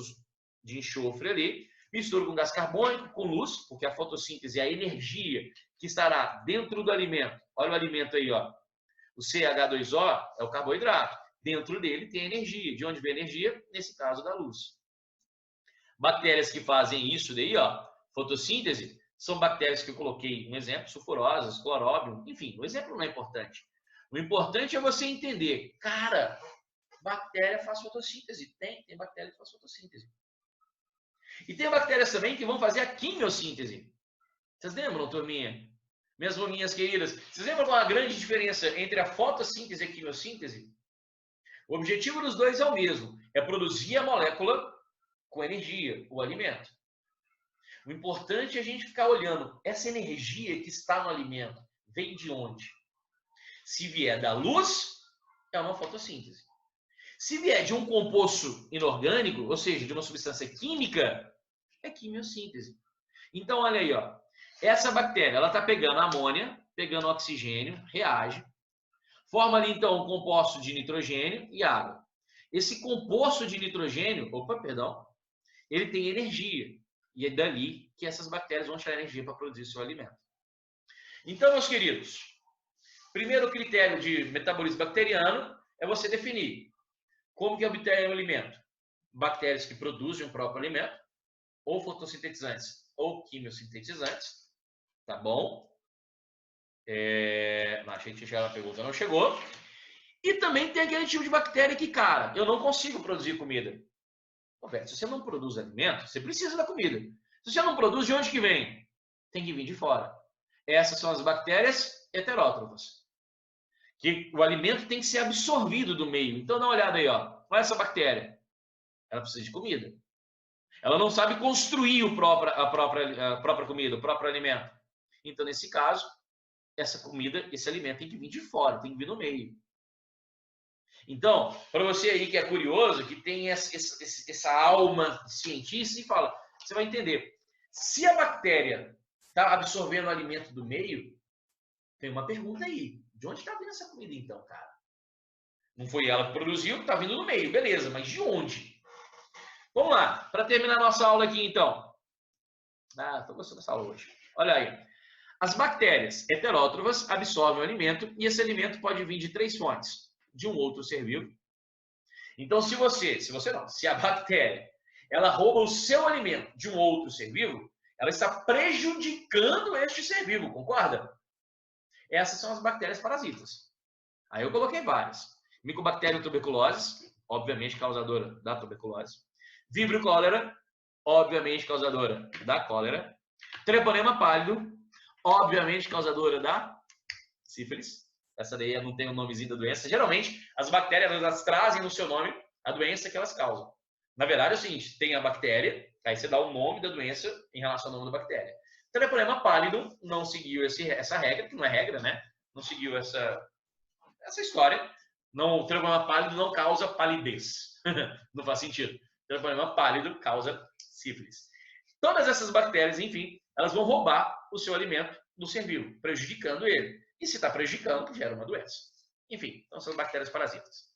de enxofre ali, mistura com gás carbônico, com luz, porque a fotossíntese é a energia que estará dentro do alimento. Olha o alimento aí, ó. O CH2O é o carboidrato. Dentro dele tem energia. De onde vem a energia? Nesse caso, da luz. Bactérias que fazem isso daí, ó, fotossíntese, são bactérias que eu coloquei um exemplo, sulfurosas, cloróbio, enfim, o exemplo não é importante. O importante é você entender, cara, bactéria faz fotossíntese. Tem bactéria que faz fotossíntese. E tem bactérias também que vão fazer a quimiossíntese. Vocês lembram, turminha? Minhas maminhas queridas, vocês lembram qual a grande diferença entre a fotossíntese e a quimiossíntese? O objetivo dos dois é o mesmo, é produzir a molécula com energia, o alimento. O importante é a gente ficar olhando, essa energia que está no alimento vem de onde? Se vier da luz, é uma fotossíntese. Se vier de um composto inorgânico, ou seja, de uma substância química, é quimiossíntese. Então, olha aí, ó. Essa bactéria, ela está pegando amônia, pegando oxigênio, reage, forma ali, então, um composto de nitrogênio e água. Esse composto de nitrogênio, ele tem energia. E é dali que essas bactérias vão tirar energia para produzir seu alimento. Então, meus queridos, primeiro critério de metabolismo bacteriano é você definir como que obtém o alimento. Bactérias que produzem o próprio alimento, ou fotossintetizantes, ou quimiosintetizantes. Tá bom? Achei que tinha chegado a pergunta, não chegou. E também tem aquele tipo de bactéria que, cara, eu não consigo produzir comida. Se você não produz alimento, você precisa da comida. Se você não produz, de onde que vem? Tem que vir de fora. Essas são as bactérias heterótrofas. Que o alimento tem que ser absorvido do meio. Então dá uma olhada aí, ó. Olha essa bactéria. Ela precisa de comida. Ela não sabe construir a própria comida, o próprio alimento. Então, nesse caso, essa comida, esse alimento tem que vir de fora, tem que vir no meio. Então, para você aí que é curioso, que tem essa alma cientista, e fala, você vai entender. Se a bactéria está absorvendo o alimento do meio, tem uma pergunta aí. De onde está vindo essa comida então, cara? Não foi ela que produziu, está vindo do meio, beleza, mas de onde? Vamos lá, para terminar nossa aula aqui então. Estou gostando dessa aula hoje. Olha aí. As bactérias heterótrofas absorvem o alimento e esse alimento pode vir de 3 fontes. De um outro ser vivo. Então, se a bactéria ela rouba o seu alimento de um outro ser vivo, ela está prejudicando este ser vivo, concorda? Essas são as bactérias parasitas. Aí eu coloquei várias. Mycobacterium tuberculosis, obviamente causadora da tuberculose. Vibrio cholera, obviamente causadora da cólera. Treponema pálido, obviamente causadora da sífilis. Essa daí não tem o nomezinho da doença. Geralmente, as bactérias elas trazem no seu nome a doença que elas causam. Na verdade, é o seguinte, tem a bactéria, aí você dá o nome da doença em relação ao nome da bactéria. Treponema pálido não seguiu essa regra, que não é regra, né? Não seguiu essa história. O treponema pálido não causa palidez. Não faz sentido. O treponema pálido causa sífilis. Todas essas bactérias, enfim, elas vão roubar o seu alimento do ser vivo, prejudicando ele. E se está prejudicando, gera uma doença. Enfim, então são bactérias parasitas.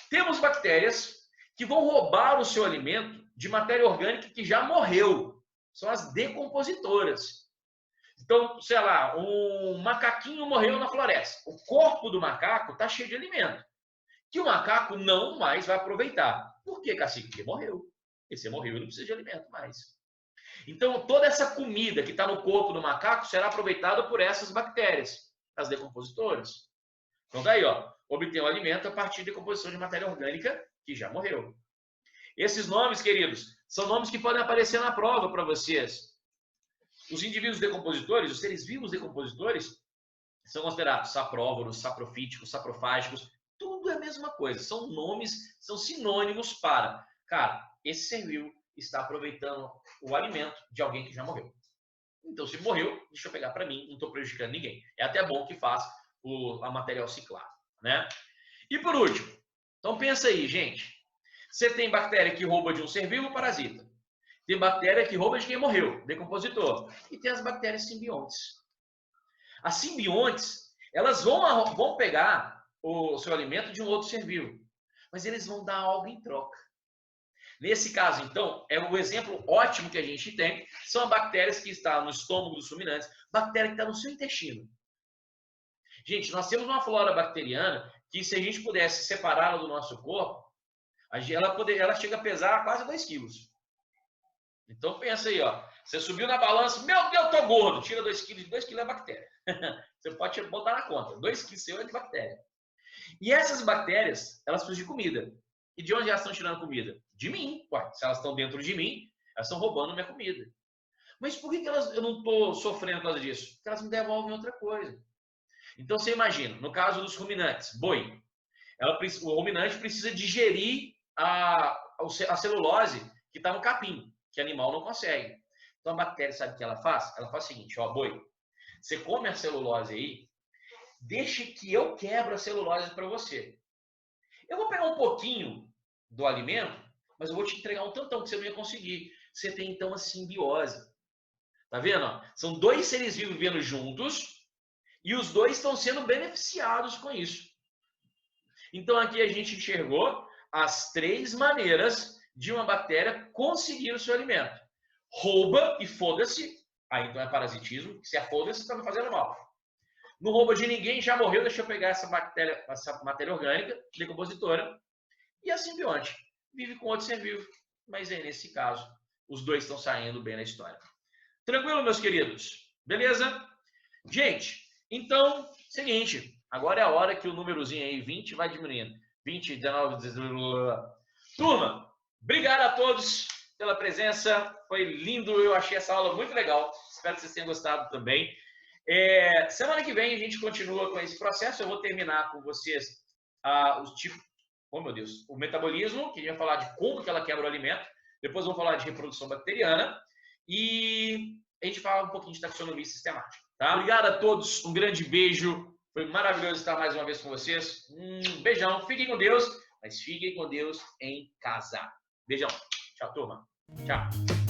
Temos bactérias que vão roubar o seu alimento de matéria orgânica que já morreu. São as decompositoras. Então, sei lá, um macaquinho morreu na floresta. O corpo do macaco está cheio de alimento, que o macaco não mais vai aproveitar. Por quê, cacique? Porque morreu. Porque se morreu, ele não precisa de alimento mais. Então, toda essa comida que está no corpo do macaco será aproveitada por essas bactérias, as decompositoras. Então, daí, ó, obter o alimento a partir de decomposição de matéria orgânica que já morreu. Esses nomes, queridos, são nomes que podem aparecer na prova para vocês. Os indivíduos decompositores, os seres vivos decompositores, são considerados sapróvoros, saprofíticos, saprofágicos, tudo é a mesma coisa. São nomes, são sinônimos para, cara, esse ser vivo está aproveitando o alimento de alguém que já morreu. Então, se morreu, deixa eu pegar para mim, não estou prejudicando ninguém. É até bom que faz a material ciclado, né? E por último, então pensa aí, gente. Você tem bactéria que rouba de um ser vivo, parasita. Tem bactéria que rouba de quem morreu, decompositor. E tem as bactérias simbiontes. As simbiontes, elas vão pegar o seu alimento de um outro ser vivo. Mas eles vão dar algo em troca. Nesse caso, então, é um exemplo ótimo que a gente tem. São bactérias que estão no estômago dos ruminantes, bactéria que está no seu intestino. Gente, nós temos uma flora bacteriana que, se a gente pudesse separá-la do nosso corpo, ela chega a pesar quase 2 quilos. Então, pensa aí, ó. Você subiu na balança, meu Deus, tô gordo. Tira 2 quilos, 2 quilos é bactéria. Você pode botar na conta. 2 quilos seu é de bactéria. E essas bactérias, elas precisam de comida. E de onde elas estão tirando comida? De mim. Ué, se elas estão dentro de mim, elas estão roubando minha comida. Mas por que eu não estou sofrendo por causa disso? Porque elas me devolvem outra coisa. Então você imagina, no caso dos ruminantes, boi, o ruminante precisa digerir a celulose que está no capim, que o animal não consegue. Então a bactéria, sabe o que ela faz? Ela faz o seguinte, ó, boi, você come a celulose aí, deixa que eu quebro a celulose para você. Eu vou pegar um pouquinho do alimento, mas eu vou te entregar um tantão que você não ia conseguir. Você tem então a simbiose. Tá vendo? São dois seres vivos vivendo juntos e os dois estão sendo beneficiados com isso. Então aqui a gente enxergou as 3 maneiras de uma bactéria conseguir o seu alimento. Rouba e foda-se, aí então é parasitismo, se é foda-se, está me fazendo mal. Não rouba de ninguém, já morreu, deixa eu pegar essa bactéria, essa matéria orgânica, decompositora, e a simbionte. Vive com outro ser vivo, mas aí nesse caso, os dois estão saindo bem na história. Tranquilo, meus queridos? Beleza? Gente, então, seguinte, agora é a hora que o númerozinho aí, 20, vai diminuindo. 20, 19, 19... Turma, obrigado a todos pela presença, foi lindo, eu achei essa aula muito legal, espero que vocês tenham gostado também. Semana que vem a gente continua com esse processo, eu vou terminar com vocês os tipos, oh meu Deus, o metabolismo, que a gente vai falar de como que ela quebra o alimento, depois vamos falar de reprodução bacteriana e a gente fala um pouquinho de taxonomia sistemática. Tá? Obrigado a todos, um grande beijo, foi maravilhoso estar mais uma vez com vocês, beijão, fiquem com Deus, mas fiquem com Deus em casa. Beijão, tchau turma, tchau.